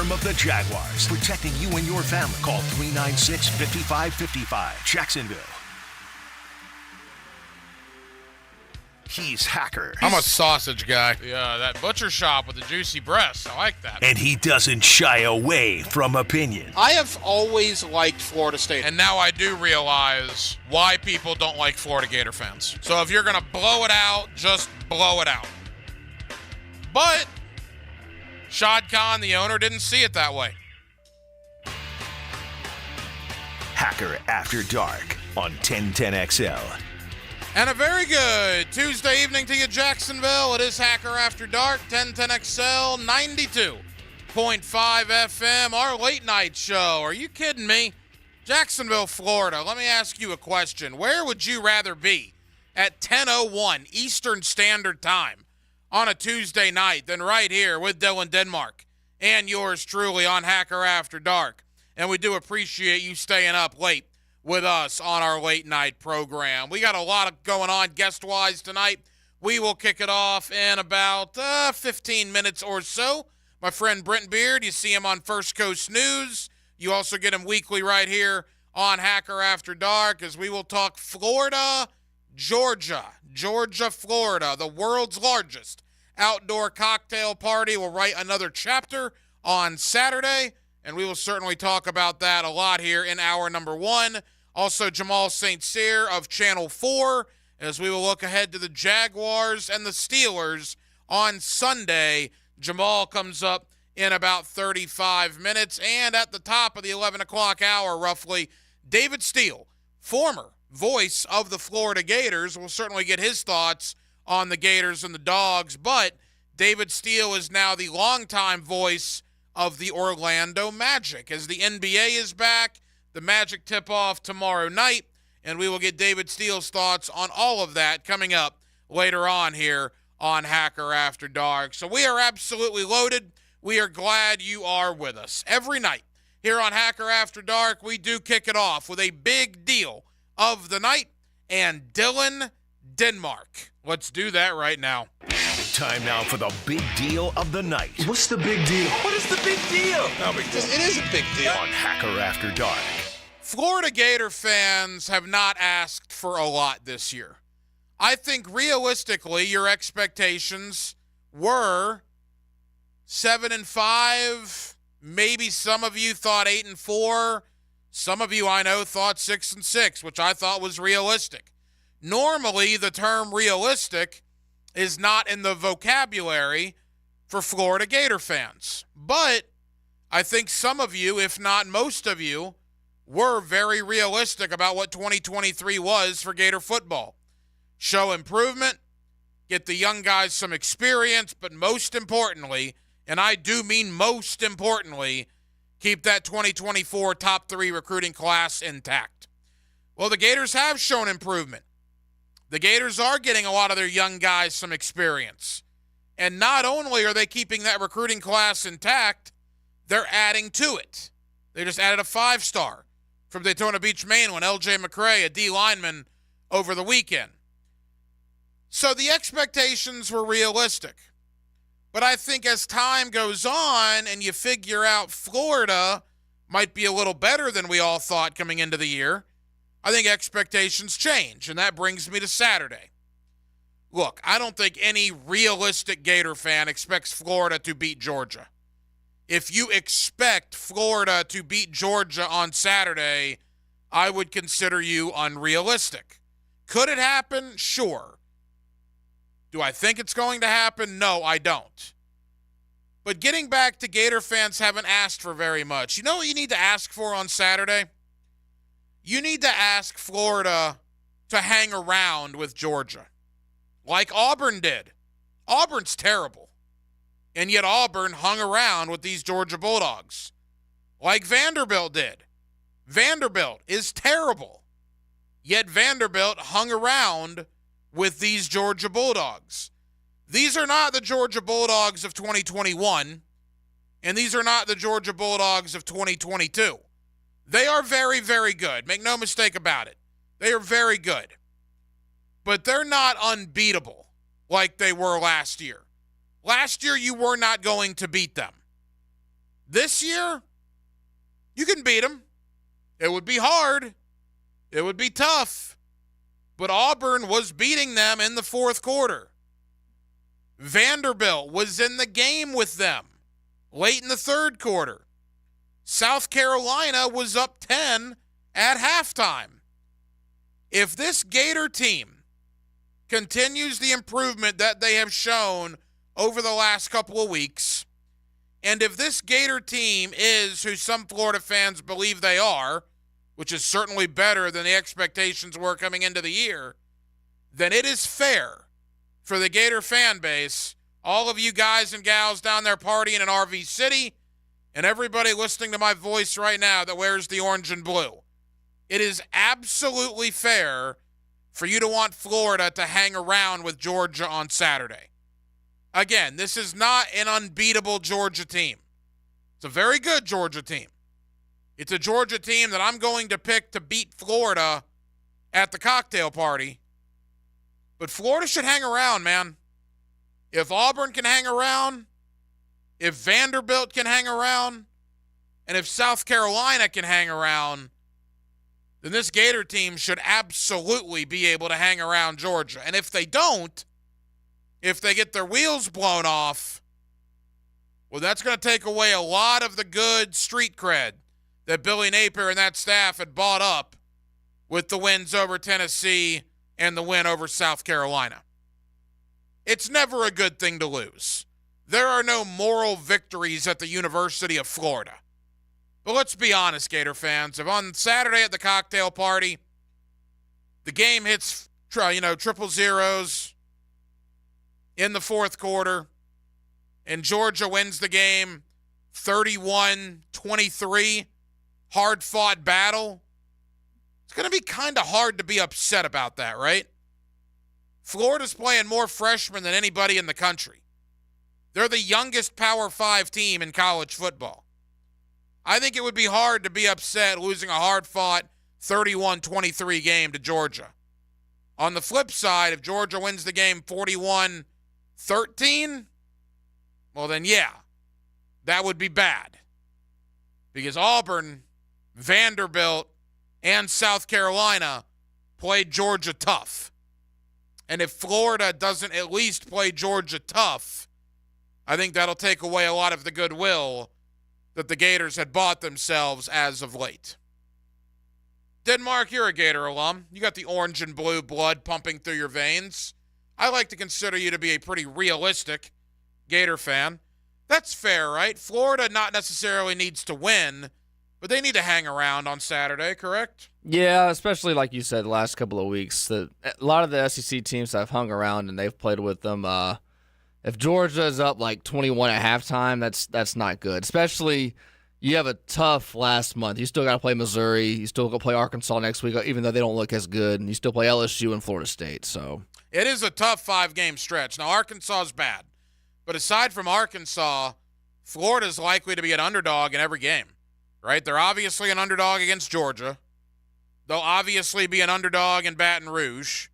firm of the Jaguars, protecting you and your family. Call 396-5555. Jacksonville. He's Hacker. I'm a sausage guy. Yeah, that butcher shop with the juicy breasts. I like that. And he doesn't shy away from opinion. I have always liked Florida State. And now I do realize why people don't like Florida Gator fans. So if you're going to blow it out, just blow it out. But Shad Khan, the owner, didn't see it that way. Hacker After Dark on 1010XL. And a very good Tuesday evening to you, Jacksonville. It is Hacker After Dark, 1010XL, 92.5 FM, our late night show. Are you kidding me? Jacksonville, Florida. Let me ask you a question. Where would you rather be at 10:01 Eastern Standard Time on a Tuesday night than right here with Dylan Denmark and yours truly on Hacker After Dark? And we do appreciate you staying up late with us on our late night program. We got a lot of going on guest-wise tonight. We will kick it off in about 15 minutes or so. My friend Brent Beard, you see him on First Coast News. You also get him weekly right here on Hacker After Dark as we will talk Florida, Georgia. Georgia, Florida, the world's largest outdoor cocktail party will write another chapter on Saturday. And we will certainly talk about that a lot here in hour number one. Also, Jamal St. Cyr of Channel 4, as we will look ahead to the Jaguars and the Steelers on Sunday. Jamal comes up in about 35 minutes. And at the top of the 11 o'clock hour, roughly, David Steele, former voice of the Florida Gators, will certainly get his thoughts on the Gators and the Dogs. But David Steele is now the longtime voice of the Orlando Magic. As the NBA is back, the Magic tip-off tomorrow night, and we will get David Steele's thoughts on all of that coming up later on here on Hacker After Dark. So we are absolutely loaded. We are glad you are with us. Every night here on Hacker After Dark, we do kick it off with a big deal of the night and Dylan Denmark. Let's do that right now. Time now for the big deal of the night. What's the big deal? What is the big deal? No big deal. It is a big deal. On Hacker After Dark. Florida Gator fans have not asked for a lot this year. I think realistically your expectations were 7-5. Maybe some of you thought 8-4. Some of you I know thought 6-6, which I thought was realistic. Normally the term realistic is not in the vocabulary for Florida Gator fans. But I think some of you, if not most of you, were very realistic about what 2023 was for Gator football. Show improvement, get the young guys some experience, but most importantly, and I do mean most importantly, keep that 2024 top 3 recruiting class intact. Well, the Gators have shown improvement. The Gators are getting a lot of their young guys some experience. And not only are they keeping that recruiting class intact, they're adding to it. They just added a 5-star from Daytona Beach, Maine, when L.J. McCray, a D lineman, over the weekend. So the expectations were realistic. But I think as time goes on and you figure out Florida might be a little better than we all thought coming into the year, I think expectations change, and that brings me to Saturday. Look, I don't think any realistic Gator fan expects Florida to beat Georgia. If you expect Florida to beat Georgia on Saturday, I would consider you unrealistic. Could it happen? Sure. Do I think it's going to happen? No, I don't. But getting back to Gator fans haven't asked for very much. You know what you need to ask for on Saturday? You need to ask Florida to hang around with Georgia, like Auburn did. Auburn's terrible, and yet Auburn hung around with these Georgia Bulldogs, like Vanderbilt did. Vanderbilt is terrible, yet Vanderbilt hung around with these Georgia Bulldogs. These are not the Georgia Bulldogs of 2021, and these are not the Georgia Bulldogs of 2022. They are very, very good. Make no mistake about it. They are very good. But they're not unbeatable like they were last year. Last year, you were not going to beat them. This year, you can beat them. It would be hard. It would be tough. But Auburn was beating them in the fourth quarter. Vanderbilt was in the game with them late in the third quarter. South Carolina was up 10 at halftime. If this Gator team continues the improvement that they have shown over the last couple of weeks, and if this Gator team is who some Florida fans believe they are, which is certainly better than the expectations were coming into the year, then it is fair for the Gator fan base, all of you guys and gals down there partying in RV City, and everybody listening to my voice right now that wears the orange and blue. It is absolutely fair for you to want Florida to hang around with Georgia on Saturday. Again, this is not an unbeatable Georgia team. It's a very good Georgia team. It's a Georgia team that I'm going to pick to beat Florida at the cocktail party. But Florida should hang around, man. If Auburn can hang around, if Vanderbilt can hang around, and if South Carolina can hang around, then this Gator team should absolutely be able to hang around Georgia. And if they don't, if they get their wheels blown off, well, that's going to take away a lot of the good street cred that Billy Napier and that staff had bought up with the wins over Tennessee and the win over South Carolina. It's never a good thing to lose. There are no moral victories at the University of Florida. But let's be honest, Gator fans. If on Saturday at the cocktail party, the game hits, triple zeros in the fourth quarter, and Georgia wins the game 31-23, hard-fought battle, it's going to be kind of hard to be upset about that, right? Florida's playing more freshmen than anybody in the country. They're the youngest Power 5 team in college football. I think it would be hard to be upset losing a hard-fought 31-23 game to Georgia. On the flip side, if Georgia wins the game 41-13, well then yeah, that would be bad. Because Auburn, Vanderbilt, and South Carolina played Georgia tough. And if Florida doesn't at least play Georgia tough, I think that'll take away a lot of the goodwill that the Gators had bought themselves as of late. Denmark, you're a Gator alum. You got the orange and blue blood pumping through your veins. I like to consider you to be a pretty realistic Gator fan. That's fair, right? Florida not necessarily needs to win, but they need to hang around on Saturday, correct? Yeah, especially like you said the last couple of weeks. A lot of the SEC teams have hung around and they've played with them. If Georgia is up like 21 at halftime, that's not good. Especially you have a tough last month. You still got to play Missouri. You still got to play Arkansas next week, even though they don't look as good. And you still play LSU and Florida State. So it is a tough 5-game stretch. Now, Arkansas is bad. But aside from Arkansas, Florida's likely to be an underdog in every game, right? They're obviously an underdog against Georgia. They'll obviously be an underdog in Baton Rouge.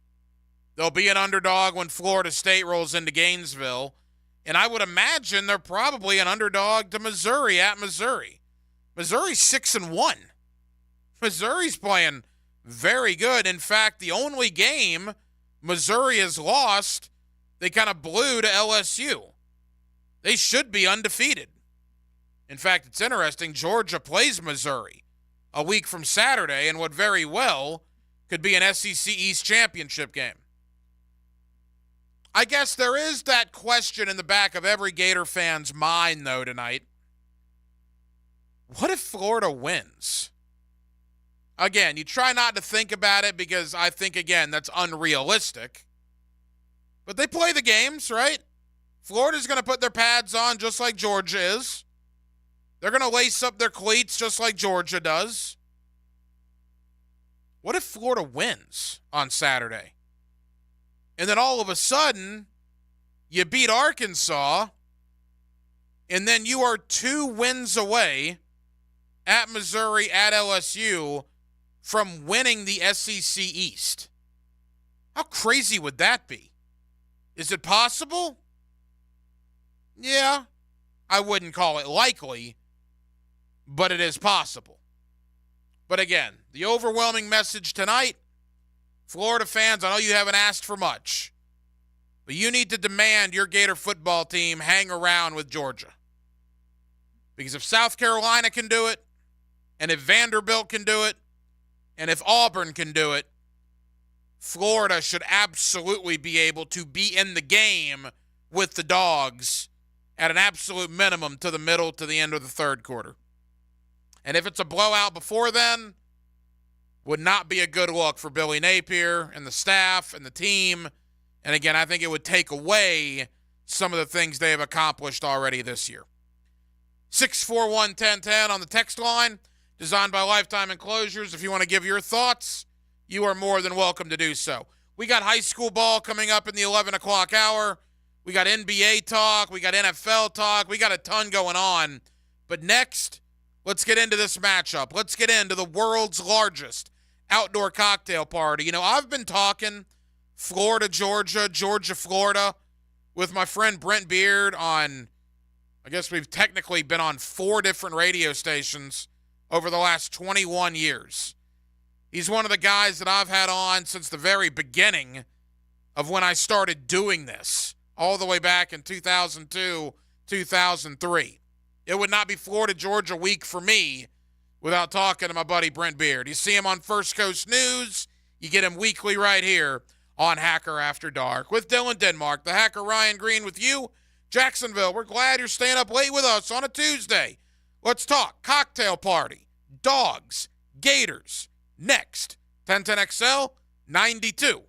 They'll be an underdog when Florida State rolls into Gainesville. And I would imagine they're probably an underdog to Missouri at Missouri. Missouri's 6-1. Missouri's playing very good. In fact, the only game Missouri has lost, they kind of blew to LSU. They should be undefeated. In fact, it's interesting. Georgia plays Missouri a week from Saturday in what very well could be an SEC East championship game. I guess there is that question in the back of every Gator fan's mind, though, tonight. What if Florida wins? Again, you try not to think about it because I think, again, that's unrealistic. But they play the games, right? Florida's going to put their pads on just like Georgia is. They're going to lace up their cleats just like Georgia does. What if Florida wins on Saturday? And then all of a sudden, you beat Arkansas, and then you are 2 wins away at Missouri, at LSU, from winning the SEC East. How crazy would that be? Is it possible? Yeah, I wouldn't call it likely, but it is possible. But again, the overwhelming message tonight, Florida fans, I know you haven't asked for much, but you need to demand your Gator football team hang around with Georgia. Because if South Carolina can do it, and if Vanderbilt can do it, and if Auburn can do it, Florida should absolutely be able to be in the game with the Dogs at an absolute minimum to the middle to the end of the third quarter. And if it's a blowout before then, would not be a good look for Billy Napier and the staff and the team. And again, I think it would take away some of the things they have accomplished already this year. 641-1010 on the text line, designed by Lifetime Enclosures. If you want to give your thoughts, you are more than welcome to do so. We got high school ball coming up in the 11 o'clock hour. We got NBA talk. We got NFL talk. We got a ton going on. But next, let's get into this matchup. Let's get into the world's largest outdoor cocktail party. You know, I've been talking Florida, Georgia, Georgia, Florida with my friend Brent Beard on, I guess we've technically been on 4 different radio stations over the last 21 years. He's one of the guys that I've had on since the very beginning of when I started doing this, all the way back in 2002, 2003. It would not be Florida, Georgia week for me without talking to my buddy Brent Beard. You see him on First Coast News. You get him weekly right here on Hacker After Dark. With Dylan Denmark, the Hacker Ryan Green with you. Jacksonville, we're glad you're staying up late with us on a Tuesday. Let's talk cocktail party, Dogs, Gators. Next, 1010XL, 92.5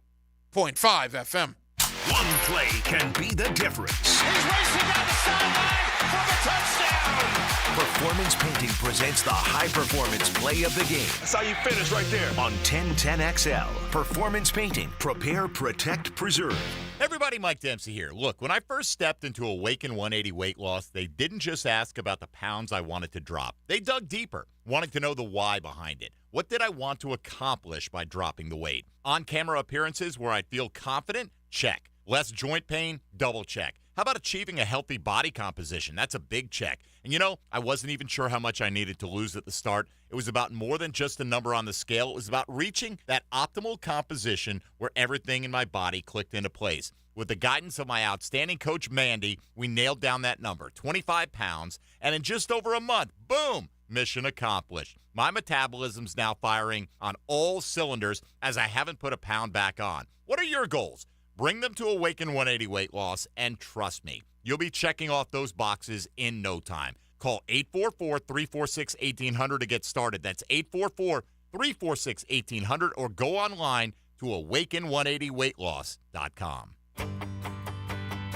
FM. One play can be the difference. He's racing down the sideline for the touchdown. Performance Painting presents the high-performance play of the game. That's how you finish right there. On 1010XL, Performance Painting. Prepare, protect, preserve. Everybody, Mike Dempsey here. Look, when I first stepped into Awaken 180 weight loss, they didn't just ask about the pounds I wanted to drop. They dug deeper, wanting to know the why behind it. What did I want to accomplish by dropping the weight? On-camera appearances where I feel confident? Check. Less joint pain? Double check. How about achieving a healthy body composition? That's a big check. And you know, I wasn't even sure how much I needed to lose at the start. It was about more than just a number on the scale. It was about reaching that optimal composition where everything in my body clicked into place. With the guidance of my outstanding coach, Mandy, we nailed down that number, 25 pounds, and in just over a month, boom, mission accomplished. My metabolism's now firing on all cylinders as I haven't put a pound back on. What are your goals? Bring them to Awaken 180 weight loss, and trust me, you'll be checking off those boxes in no time. Call 844-346-1800 to get started. That's 844-346-1800, or go online to awaken180weightloss.com.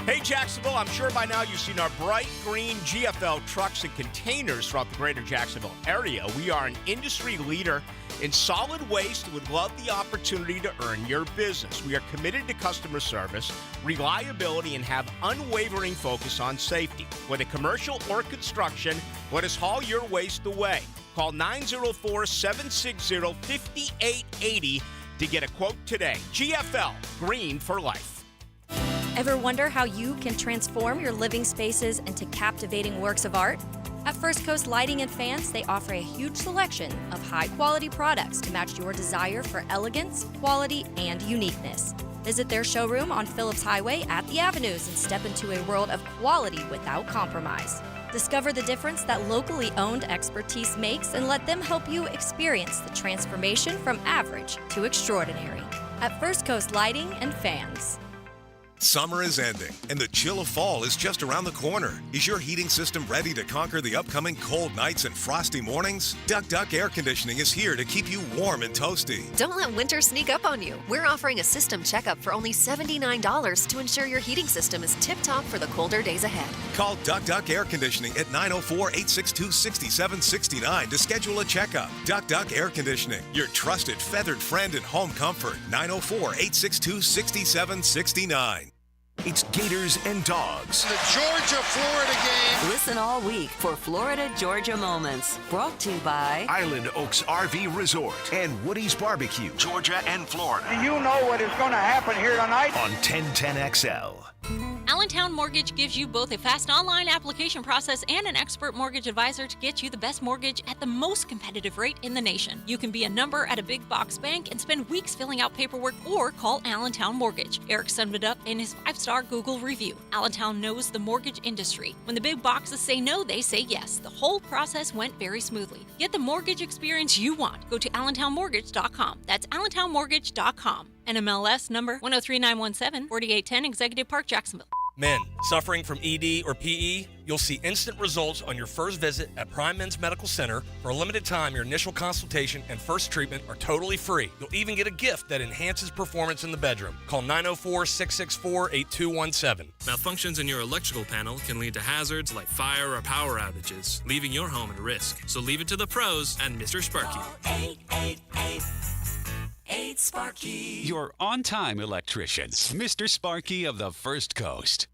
Hey, Jacksonville, I'm sure by now you've seen our bright green GFL trucks and containers throughout the greater Jacksonville area. We are an industry leader in solid waste and would love the opportunity to earn your business. We are committed to customer service, reliability, and have unwavering focus on safety. Whether commercial or construction, let us haul your waste away. Call 904-760-5880 to get a quote today. GFL, green for life. Ever wonder how you can transform your living spaces into captivating works of art? At First Coast Lighting and Fans, they offer a huge selection of high-quality products to match your desire for elegance, quality, and uniqueness. Visit their showroom on Phillips Highway at the Avenues and step into a world of quality without compromise. Discover the difference that locally owned expertise makes and let them help you experience the transformation from average to extraordinary. At First Coast Lighting and Fans. Summer is ending, and the chill of fall is just around the corner. Is your heating system ready to conquer the upcoming cold nights and frosty mornings? Duck Duck Air Conditioning is here to keep you warm and toasty. Don't let winter sneak up on you. We're offering a system checkup for only $79 to ensure your heating system is tip-top for the colder days ahead. Call Duck Duck Air Conditioning at 904-862-6769 to schedule a checkup. Duck Duck Air Conditioning, your trusted feathered friend in home comfort. 904-862-6769. It's Gators and Dogs. The Georgia-Florida game. Listen all week for Florida Georgia Moments. Brought to you by Island Oaks RV Resort and Woody's Barbecue. Georgia and Florida. Do you know what is going to happen here tonight? On 1010XL. Allentown Mortgage gives you both a fast online application process and an expert mortgage advisor to get you the best mortgage at the most competitive rate in the nation. You can be a number at a big box bank and spend weeks filling out paperwork, or call Allentown Mortgage. Eric summed it up in his 5-star Google review. Allentown knows the mortgage industry. When the big boxes say no, they say yes. The whole process went very smoothly. Get the mortgage experience you want. Go to AllentownMortgage.com. That's AllentownMortgage.com. NMLS number 103917, 4810 Executive Park, Jacksonville. Men suffering from ED or PE, you'll see instant results on your first visit at Prime Men's Medical Center. For a limited time, your initial consultation and first treatment are totally free. You'll even get a gift that enhances performance in the bedroom. Call 904-664-8217. Malfunctions in your electrical panel can lead to hazards like fire or power outages, leaving your home at risk. So leave it to the pros and Mr. Sparky. 8 Sparky. Your on-time electrician, Mr. Sparky of the First Coast.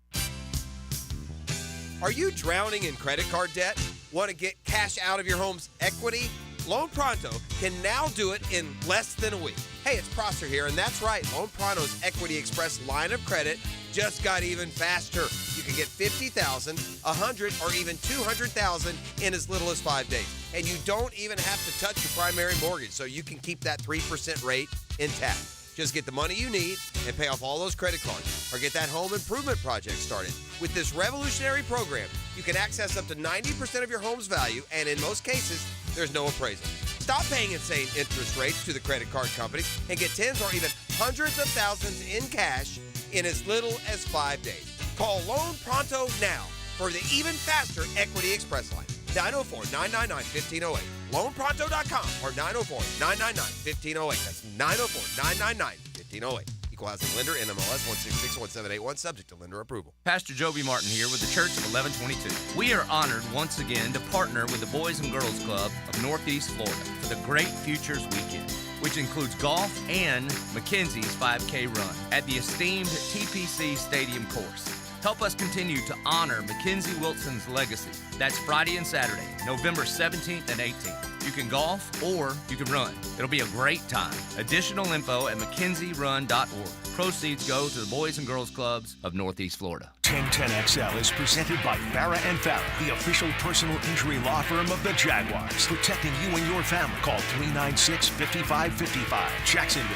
Are you drowning in credit card debt? Want to get cash out of your home's equity? Loan Pronto can now do it in less than a week. Hey, it's Prosser here, and that's right. Loan Pronto's Equity Express line of credit just got even faster. You can get $50,000, $100,000, or even $200,000 in as little as 5 days. And you don't even have to touch your primary mortgage, so you can keep that 3% rate intact. Just get the money you need and pay off all those credit cards, or get that home improvement project started. With this revolutionary program, you can access up to 90% of your home's value, and in most cases, there's no appraisal. Stop paying insane interest rates to the credit card companies and get tens or even hundreds of thousands in cash in as little as 5 days. Call Loan Pronto now for the even faster Equity Express line. 904-999-1508. LoanPronto.com or 904-999-1508. That's 904-999-1508. Equal housing lender, NMLS 1661781, subject to lender approval. Pastor Joby Martin here with the Church of 1122. We are honored once again to partner with the Boys and Girls Club of Northeast Florida for the Great Futures Weekend, which includes golf and Mackenzie's 5K run at the esteemed TPC Stadium course. Help us continue to honor Mackenzie Wilson's legacy. That's Friday and Saturday, November 17th and 18th. You can golf or you can run. It'll be a great time. Additional info at MackenzieRun.org. Proceeds go to the Boys and Girls Clubs of Northeast Florida. 1010XL is presented by Farah & Farah, the official personal injury law firm of the Jaguars. Protecting you and your family. Call 396-5555. Jacksonville.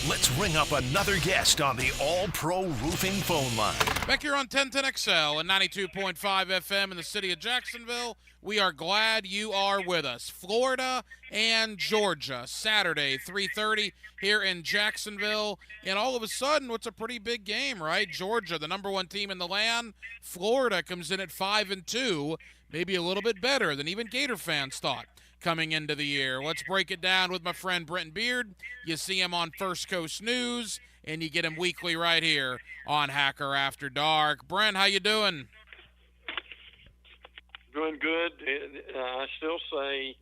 Let's ring up another guest on the All-Pro Roofing phone line. Back here on 1010XL and 92.5 FM in the city of Jacksonville. We are glad you are with us. Florida and Georgia, Saturday, 3:30 here in Jacksonville. And all of a sudden, what's a pretty big game, right? Georgia, the number one team in the land. Florida comes in at 5-2, maybe a little bit better than even Gator fans thought coming into the year. Let's break it down with my friend Brenton Beard. You see him on First Coast News, and you get him weekly right here on Hacker After Dark. Brent, how you doing? Doing good. I still say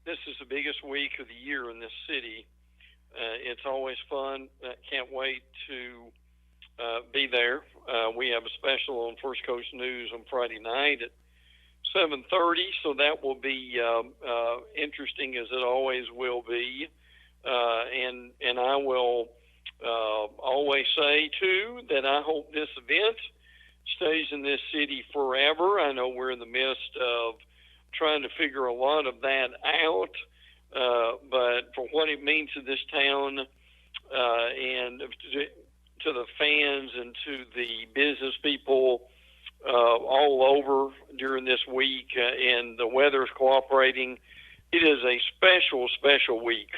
this is the biggest week of the year in this city. It's always fun. Can't wait to be there. We have a special on First Coast News on Friday night at 7:30, so that will be interesting, as it always will be. And I will always say, too, that I hope this event stays in this city forever. I know we're in the midst of trying to figure a lot of that out, but for what it means to this town and to the fans and to the business people all over during this week, and the weather's cooperating, it is a special, special week.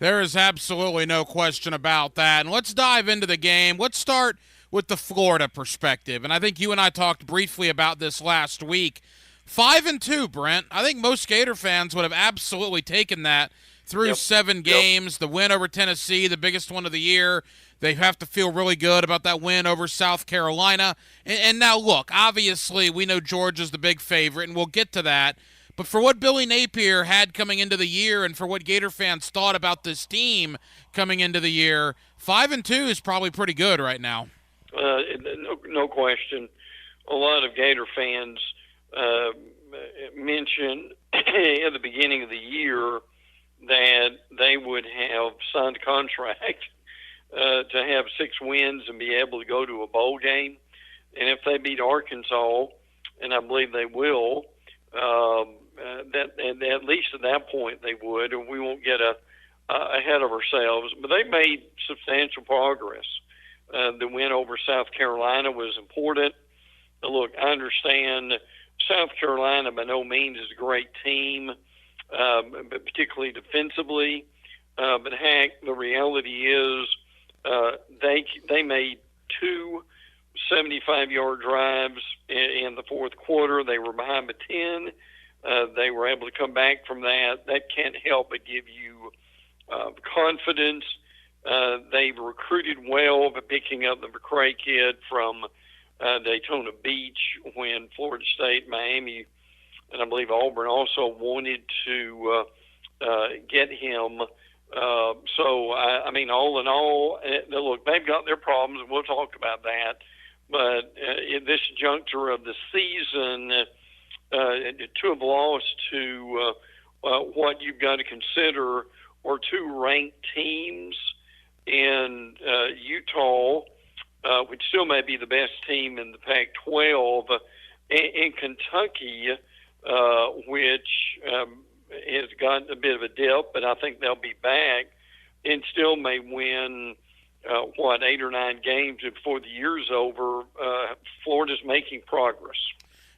There is absolutely no question about that. And let's dive into the game. Let's start with the Florida perspective. And I think you and I talked briefly about this last week. 5-2, Brent. I think most Gator fans would have absolutely taken that through 7 games. The win over Tennessee, the biggest one of the year. They have to feel really good about that win over South Carolina. And now, look, obviously we know Georgia's the big favorite, and we'll get to that. But for what Billy Napier had coming into the year and for what Gator fans thought about this team coming into the year, 5-2 is probably pretty good right now. No question. A lot of Gator fans mentioned at the beginning of the year that they would have signed a contract to have 6 wins and be able to go to a bowl game. and if they beat Arkansas, and I believe they will, that at least at that point they would, and we won't get ahead of ourselves. But they made substantial progress. The win over South Carolina was important. Look, I understand South Carolina by no means is a great team, but particularly defensively. But heck, the reality is they made 2 75-yard drives in the fourth quarter. They were behind by 10. They were able to come back from that. That can't help but give you confidence. They've recruited well by picking up the McCray kid from Daytona Beach when Florida State, Miami, and I believe Auburn also wanted to get him. So, I mean, all in all, look, they've got their problems, and we'll talk about that. But in this juncture of the season, to have lost to what you've got to consider are 2 ranked teams in Utah, which still may be the best team in the Pac-12, in Kentucky, which has gotten a bit of a dip, but I think they'll be back and still may win, 8 or 9 games before the year's over. Florida's making progress.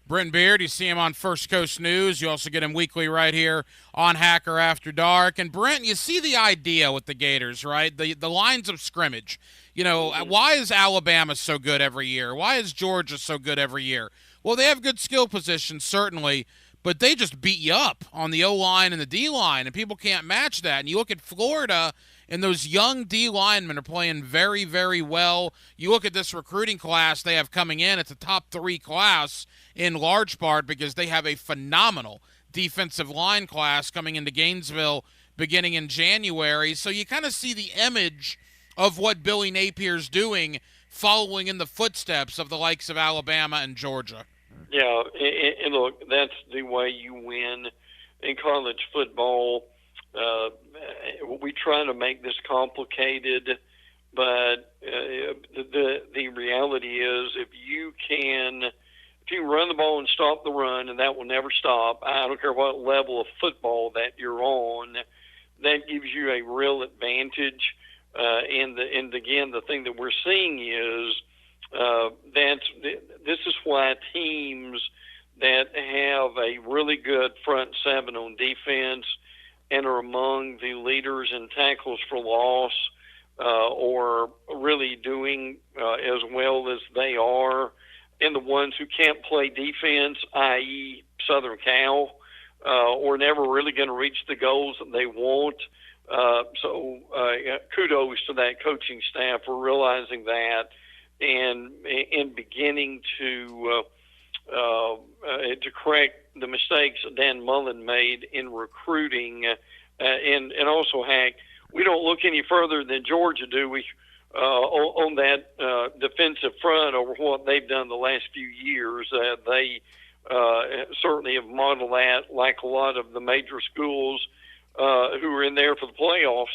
Brent Beard, you see him on First Coast News. You also get him weekly right here on Hacker After Dark. And Brent, you see the idea with the Gators, right? The lines of scrimmage. You know, why is Alabama so good every year? Why is Georgia so good every year? Well, they have good skill positions, certainly, but they just beat you up on the O-line and the D-line, and people can't match that. And you look at Florida, and those young D-linemen are playing very, very well. You look at this recruiting class they have coming in, it's a top 3 class in large part because they have a phenomenal defensive line class coming into Gainesville beginning in January. So you kind of see the image of what Billy Napier's doing, following in the footsteps of the likes of Alabama and Georgia. Yeah, and look, that's the way you win in college football. We try to make this complicated, but the reality is if you run the ball and stop the run, and that will never stop, I don't care what level of football that you're on, that gives you a real advantage. And again, the thing that we're seeing is this is why teams that have a really good front 7 on defense and are among the leaders in tackles for loss, or really doing as well as they are, and the ones who can't play defense, i.e. Southern Cal, or never really going to reach the goals that they want. So kudos to that coaching staff for realizing that and beginning to correct the mistakes that Dan Mullen made in recruiting, and also, Hank, we don't look any further than Georgia, do we, on that defensive front over what they've done the last few years. They certainly have modeled that like a lot of the major schools who are in there for the playoffs.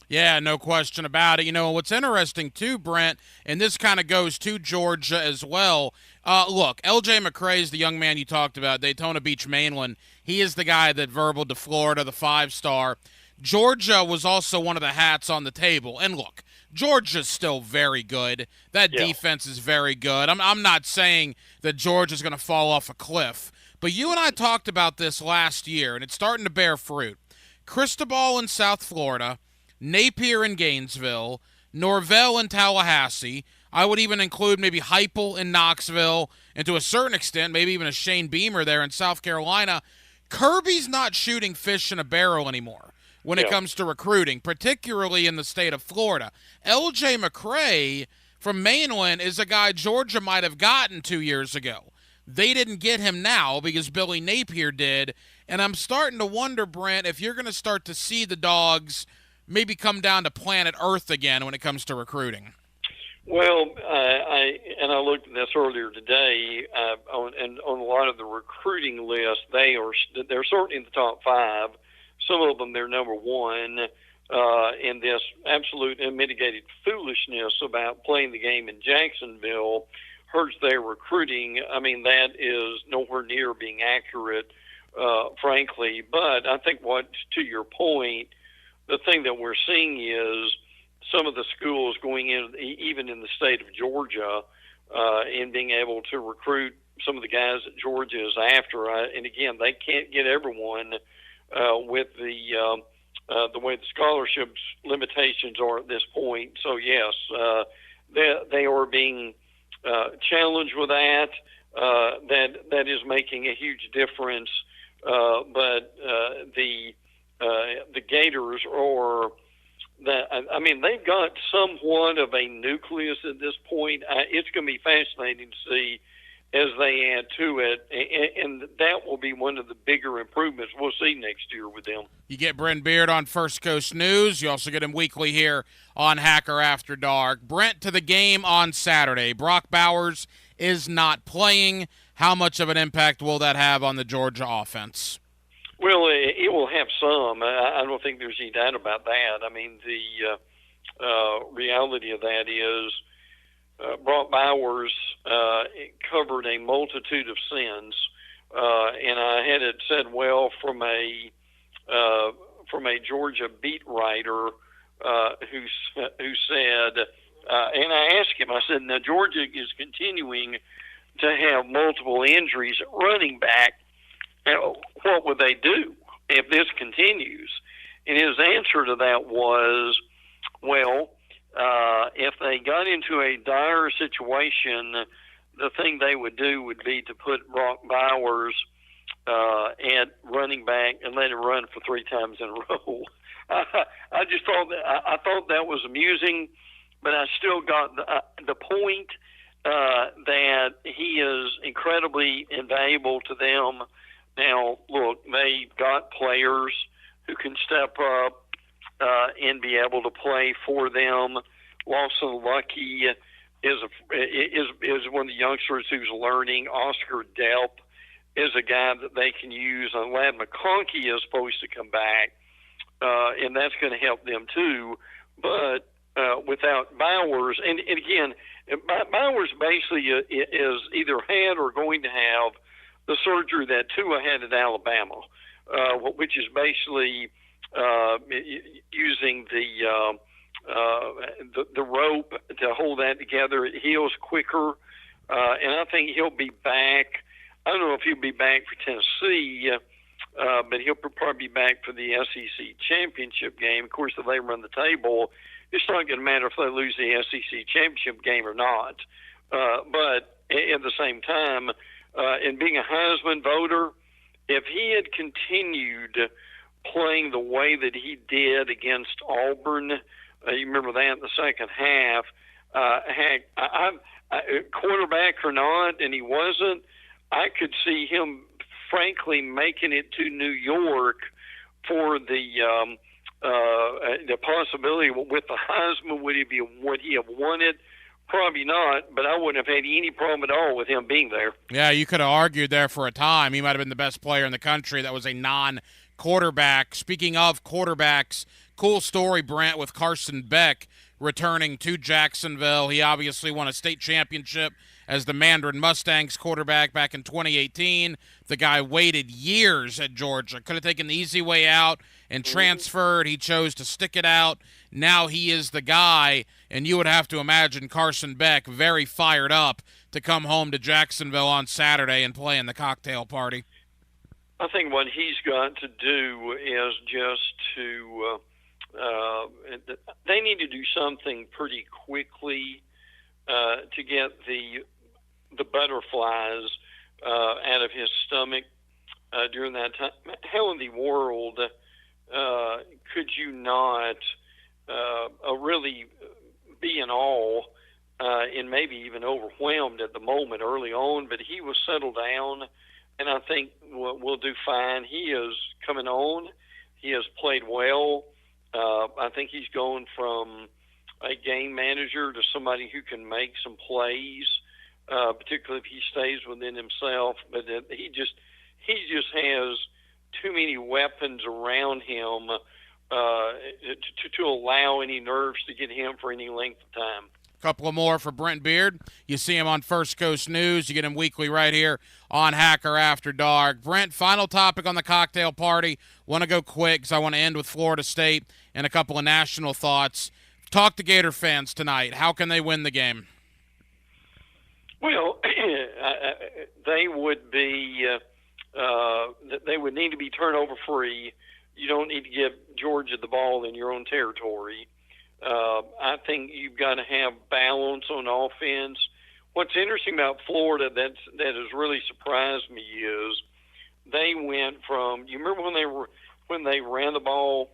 Yeah, no question about it. You know, what's interesting too, Brent, and this kind of goes to Georgia as well. Look, L.J. McCray is the young man you talked about, Daytona Beach Mainland. He is the guy that verbal to Florida, the 5-star. Georgia was also one of the hats on the table. And look, Georgia's still very good. That defense is very good. I'm not saying that Georgia's going to fall off a cliff. But you and I talked about this last year, and it's starting to bear fruit. Cristobal in South Florida, Napier in Gainesville, Norvell in Tallahassee. I would even include maybe Heupel in Knoxville, and to a certain extent, maybe even a Shane Beamer there in South Carolina. Kirby's not shooting fish in a barrel anymore when it comes to recruiting, particularly in the state of Florida. L.J. McCray from Mainland is a guy Georgia might have gotten 2 years ago. They didn't get him now because Billy Napier did, and I'm starting to wonder, Brent, if you're going to start to see the Dogs maybe come down to planet Earth again when it comes to recruiting. Well, I looked at this earlier today, on a lot of the recruiting lists, they're certainly in the top 5. Some of them, they're number 1 in this absolute unmitigated foolishness about playing the game in Jacksonville. hurts their recruiting, I mean, that is nowhere near being accurate, frankly. But I think to your point, the thing that we're seeing is some of the schools going in, even in the state of Georgia, in being able to recruit some of the guys that Georgia is after. And again, they can't get everyone with the way the scholarships limitations are at this point. So yes, they are being challenged with that. That is making a huge difference. But the Gators are that. I mean, they've got somewhat of a nucleus at this point. It's going to be fascinating to see as they add to it, and that will be one of the bigger improvements we'll see next year with them. You get Brent Beard on First Coast News. You also get him weekly here on Hacker After Dark. Brent, to the game on Saturday. Brock Bowers is not playing. How much of an impact will that have on the Georgia offense? Well, it will have some. I don't think there's any doubt about that. I mean, the reality of that is Brock Bowers covered a multitude of sins, and I had it said well from a Georgia beat writer who said, and I asked him, I said, now Georgia is continuing to have multiple injuries at running back. What would they do if this continues? And his answer to that was, well, if they got into a dire situation, the thing they would do would be to put Brock Bowers at running back and let him run for 3 times in a row. I just thought that was amusing, but I still got the point that he is incredibly invaluable to them. Now, look, they've got players who can step up and be able to play for them. Lawson Lucky is one of the youngsters who's learning. Oscar Delp is a guy that they can use. And Ladd McConkey is supposed to come back, and that's going to help them too. But without Bowers, and again, Bowers basically is either had or going to have the surgery that Tua had at Alabama, which is basically using the rope to hold that together. It heals quicker, and I think he'll be back. I don't know if he'll be back for Tennessee, but he'll probably be back for the SEC championship game. Of course, if they run the table, it's not going to matter if they lose the SEC championship game or not. But at the same time, and being a Heisman voter, if he had continued playing the way that he did against Auburn, you remember that in the second half, quarterback or not, and he wasn't, I could see him, frankly, making it to New York for the possibility with the Heisman. Would he have won it? Probably not, but I wouldn't have had any problem at all with him being there. Yeah, you could have argued there for a time. He might have been the best player in the country that was a non-quarterback. Speaking of quarterbacks, cool story, Brent, with Carson Beck returning to Jacksonville. He obviously won a state championship as the Mandarin Mustangs quarterback back in 2018. The guy waited years at Georgia. Could have taken the easy way out and transferred. He chose to stick it out. Now he is the guy, and you would have to imagine Carson Beck very fired up to come home to Jacksonville on Saturday and play in the cocktail party. I think what he's got to do is just to they need to do something pretty quickly to get the butterflies out of his stomach during that time. How in the world could you not really be in awe and maybe even overwhelmed at the moment early on? But he was settled down, and I think we'll do fine. He is coming on. He has played well. I think he's going from a game manager to somebody who can make some plays, particularly if he stays within himself. But he just has too many weapons around him to allow any nerves to get him for any length of time. couple of more for Brent Beard. You see him on First Coast News. You get him weekly right here on Hacker After Dark. Brent, final topic on the cocktail party. Want to go quick because I want to end with Florida State and a couple of national thoughts. Talk to Gator fans tonight. How can they win the game? Well, they would be. They would need to be turnover free. You don't need to give Georgia the ball in your own territory. I think you've got to have balance on offense. What's interesting about Florida that has really surprised me is they went from. You remember when they ran the ball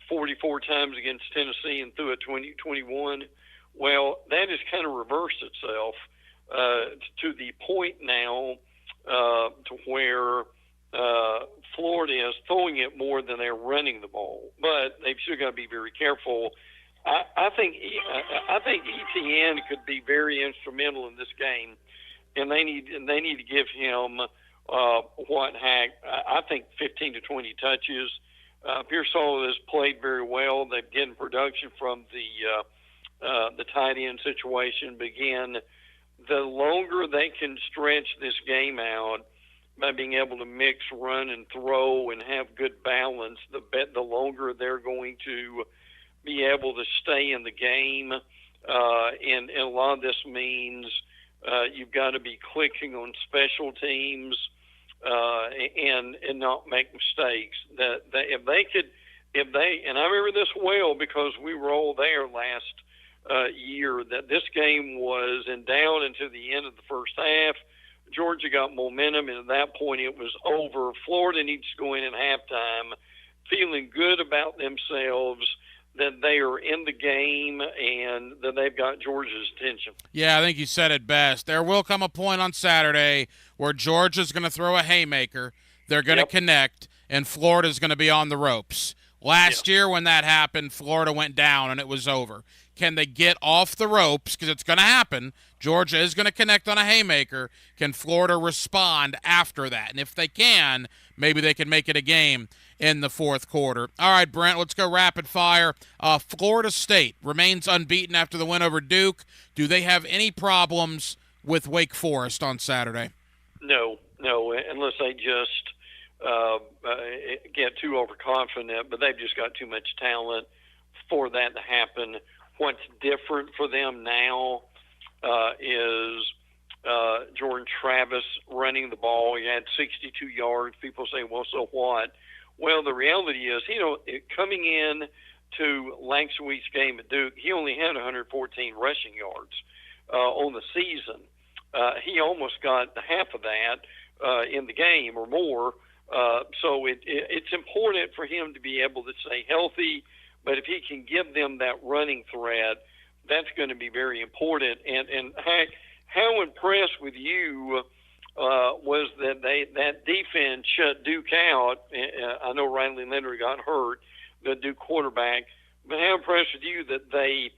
44 times against Tennessee and threw it 21? Well, that has kind of reversed itself to the point now to where Florida is throwing it more than they're running the ball. But they've still got to be very careful. I think ETN could be very instrumental in this game, and they need to give him I think 15 to 20 touches. Pearsall has played very well. They've gotten production from the tight end situation. But again, the longer they can stretch this game out by being able to mix run and throw and have good balance, the longer they're going to be able to stay in the game. And a lot of this means you've got to be clicking on special teams and not make mistakes. That if they and I remember this well because we were all there last year, that this game was down until the end of the first half. Georgia got momentum, and at that point it was over. Florida needs to go in at halftime feeling good about themselves, that they are in the game and that they've got Georgia's attention. Yeah, I think you said it best. There will come a point on Saturday where Georgia's going to throw a haymaker, they're going to connect, and Florida's going to be on the ropes. Last year when that happened, Florida went down and it was over. Can they get off the ropes? Because it's going to happen. Georgia is going to connect on a haymaker. Can Florida respond after that? And if they can, maybe they can make it a game in the fourth quarter. All right, Brent, let's go rapid fire. Florida State remains unbeaten after the win over Duke. Do they have any problems with Wake Forest on Saturday? No, unless they just get too overconfident, but they've just got too much talent for that to happen. What's different for them now is Jordan Travis running the ball. He had 62 yards. People say, well, so what? Well, the reality is, coming in to last week's game at Duke, he only had 114 rushing yards on the season. He almost got half of that in the game or more. So it's important for him to be able to stay healthy, but if he can give them that running threat, that's going to be very important. And how impressed with you was that defense shut Duke out. I know Riley Leonard got hurt, the Duke quarterback, but how impressed with you that they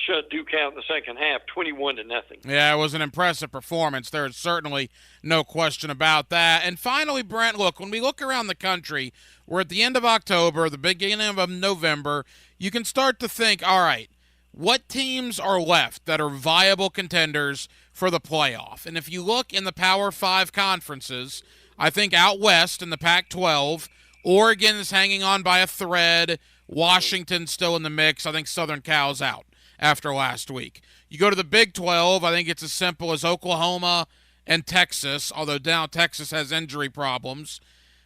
shut Duke out in the second half, 21-0. Yeah, it was an impressive performance. There is certainly no question about that. And finally, Brent, look, when we look around the country, we're at the end of October, the beginning of November, you can start to think, all right, what teams are left that are viable contenders for the playoff? And if you look in the Power 5 conferences, I think out west in the Pac-12, Oregon is hanging on by a thread. Washington's still in the mix. I think Southern Cal's out after last week. You go to the Big 12, I think it's as simple as Oklahoma and Texas, although now Texas has injury problems.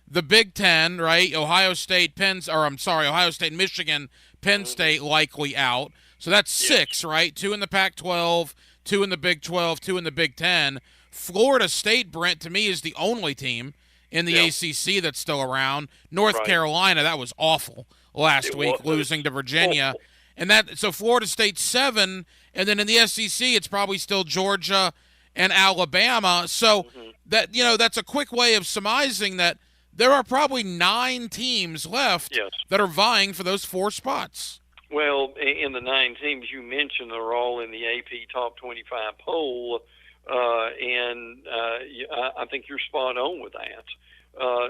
The Big 10, right? Ohio State, Michigan, Penn State likely out. So that's 6, right? 2 in the Pac-12, 2 in the Big 12, 2 in the Big 10. Florida State, Brent, to me is the only team in the ACC that's still around. North Carolina, that was awful last week, losing to Virginia. And so Florida State's 7, and then in the SEC, it's probably still Georgia and Alabama. So that's a quick way of surmising that there are probably 9 teams left that are vying for those 4 spots. Well, in the 9 teams you mentioned, they're all in the AP Top 25 poll, and I think you're spot on with that.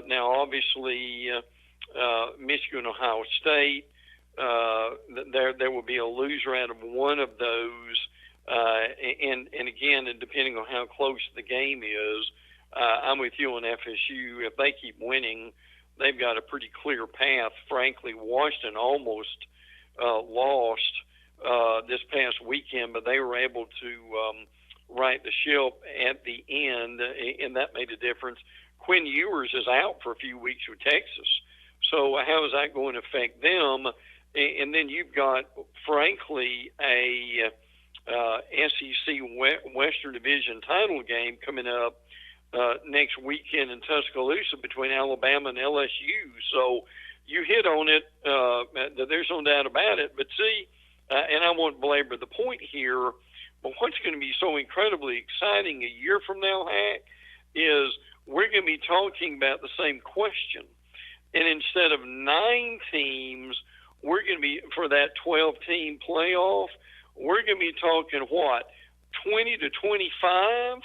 Now, obviously, Michigan, Ohio State, there will be a loser out of one of those. And again, and depending on how close the game is, I'm with you on FSU. If they keep winning, they've got a pretty clear path. Frankly, Washington almost lost this past weekend, but they were able to right the ship at the end, and that made a difference. Quinn Ewers is out for a few weeks with Texas, so how is that going to affect them? And then you've got, frankly, a SEC Western Division title game coming up next weekend in Tuscaloosa between Alabama and LSU. So you hit on it. There's no doubt about it. But see, and I won't belabor the point here, but what's going to be so incredibly exciting a year from now, Hack, is we're going to be talking about the same question. And instead of 9 teams, we're going to be, for that 12-team playoff, we're going to be talking, 20 to 25?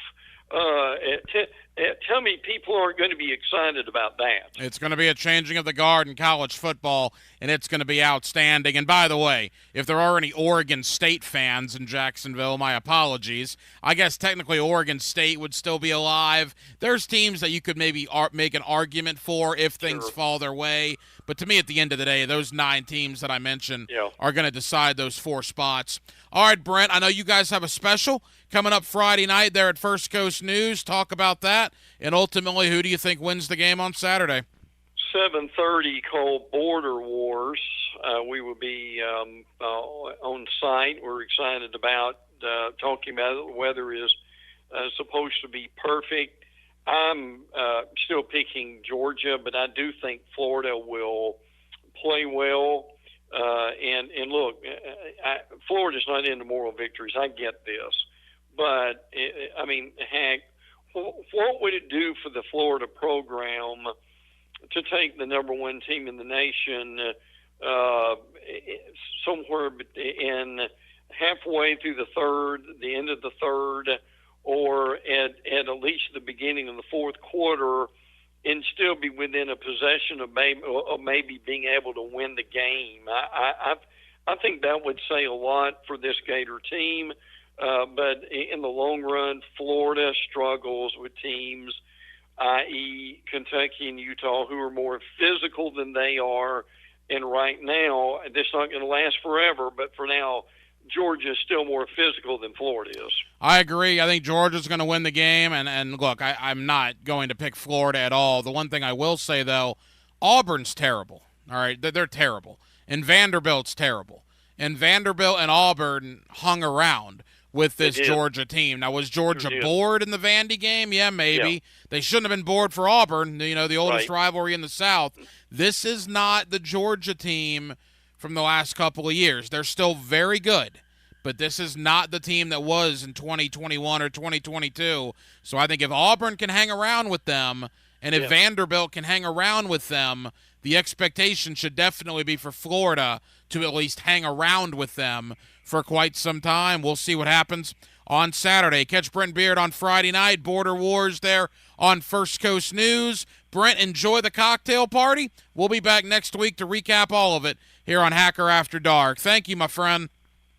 Tell me people aren't going to be excited about that. It's going to be a changing of the guard in college football, and it's going to be outstanding. And by the way, if there are any Oregon State fans in Jacksonville, my apologies. I guess technically Oregon State would still be alive. There's teams that you could maybe make an argument for if things fall their way. But to me, at the end of the day, those 9 teams that I mentioned are going to decide those 4 spots. All right, Brent, I know you guys have a special coming up Friday night there at First Coast News. Talk about that. And ultimately, who do you think wins the game on Saturday? 7:30 called Border Wars. We will be on site. We're excited about talking about it. The weather is supposed to be perfect. I'm still picking Georgia, but I do think Florida will play well. And look, Florida's not into moral victories. I get this. But, Hank, what would it do for the Florida program to take the number 1 team in the nation somewhere in halfway through the end of the third, or at least the beginning of the fourth quarter, and still be within a possession of maybe being able to win the game? I think that would say a lot for this Gator team. But in the long run, Florida struggles with teams, i.e. Kentucky and Utah, who are more physical than they are. And right now, this is not going to last forever, but for now, Georgia is still more physical than Florida is. I agree. I think Georgia's going to win the game. And look, I'm not going to pick Florida at all. The one thing I will say, though, Auburn's terrible. All right, they're terrible. And Vanderbilt's terrible. And Vanderbilt and Auburn hung around with this Georgia team. Now, was Georgia bored in the Vandy game? Yeah, maybe. Yeah. They shouldn't have been bored for Auburn, the oldest rivalry in the South. This is not the Georgia team from the last couple of years. They're still very good, but this is not the team that was in 2021 or 2022. So I think if Auburn can hang around with them, and if Vanderbilt can hang around with them, the expectation should definitely be for Florida to at least hang around with them for quite some time. We'll see what happens on Saturday. Catch Brent Beard on Friday night. Border Wars there on First Coast News. Brent, enjoy the cocktail party. We'll be back next week to recap all of it here on Hacker After Dark. Thank you, my friend.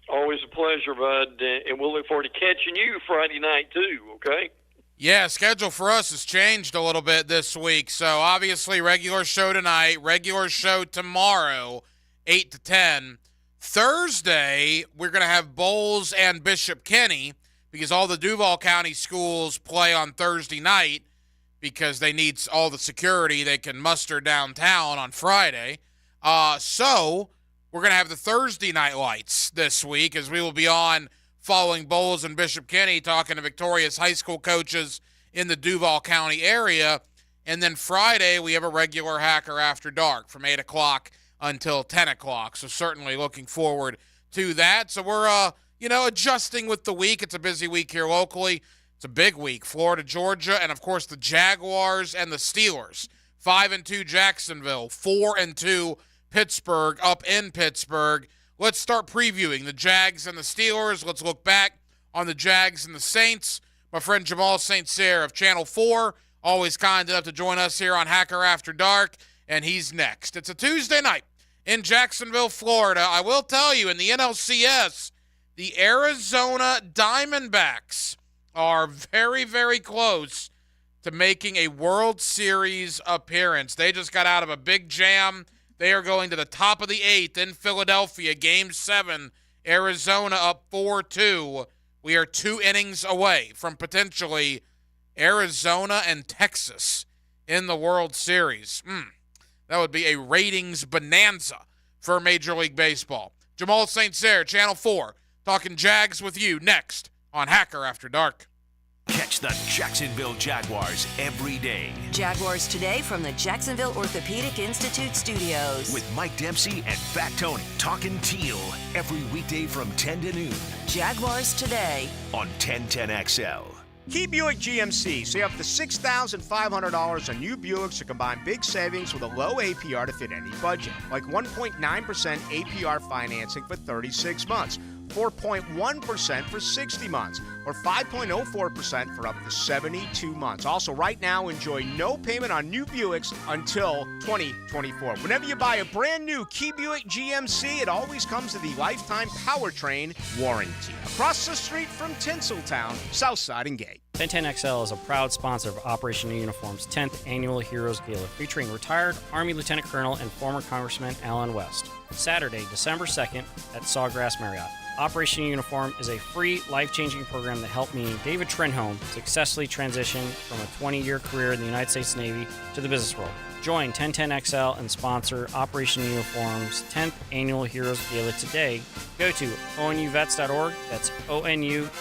Always a pleasure, bud. And we'll look forward to catching you Friday night, too, okay? Yeah, schedule for us has changed a little bit this week. So, obviously, regular show tonight, regular show tomorrow, 8 to 10. Thursday, we're going to have Bowles and Bishop Kenny because all the Duval County schools play on Thursday night because they need all the security they can muster downtown on Friday. So we're going to have the Thursday night lights this week as we will be on following Bowles and Bishop Kenny, talking to Victoria's high school coaches in the Duval County area. And then Friday, we have a regular Hacker After Dark from 8 o'clock until 10 o'clock. So certainly looking forward to that. So we're, adjusting with the week. It's a busy week here locally. It's a big week. Florida, Georgia, and, of course, the Jaguars and the Steelers. 5-2 Jacksonville, 4-2 Pittsburgh, up in Pittsburgh. Let's start previewing the Jags and the Steelers. Let's look back on the Jags and the Saints. My friend Jamal St. Cyr of Channel 4, always kind enough to join us here on Hacker After Dark, and he's next. It's a Tuesday night. in Jacksonville, Florida. I will tell you, in the NLCS, the Arizona Diamondbacks are very, very close to making a World Series appearance. They just got out of a big jam. They are going to the top of the 8th in Philadelphia, Game 7. Arizona up 4-2. We are 2 innings away from potentially Arizona and Texas in the World Series. That would be a ratings bonanza for Major League Baseball. Jamal St. Cyr, Channel 4, talking Jags with you next on Hacker After Dark. Catch the Jacksonville Jaguars every day. Jaguars Today from the Jacksonville Orthopedic Institute studios. With Mike Dempsey and Fat Tony talking teal every weekday from 10 to noon. Jaguars Today On 1010XL. Key Buick GMC. Save up to $6,500 on new Buicks to combine big savings with a low APR to fit any budget. Like 1.9% APR financing for 36 months. 4.1% for 60 months, or 5.04% for up to 72 months. Also, right now, enjoy no payment on new Buicks until 2024. Whenever you buy a brand new Key Buick GMC, it always comes with the lifetime powertrain warranty. Across the street from Tinseltown, Southside and Gate. 1010XL is a proud sponsor of Operation Uniform's 10th Annual Heroes Gala, featuring retired Army Lieutenant Colonel and former Congressman Alan West. Saturday, December 2nd at Sawgrass Marriott. Operation Uniform is a free, life-changing program that helped me, David Trenholm, successfully transition from a 20-year career in the United States Navy to the business world. Join 1010XL and sponsor Operation Uniform's 10th Annual Heroes Gala today. Go to onuvets.org. That's onuvets.org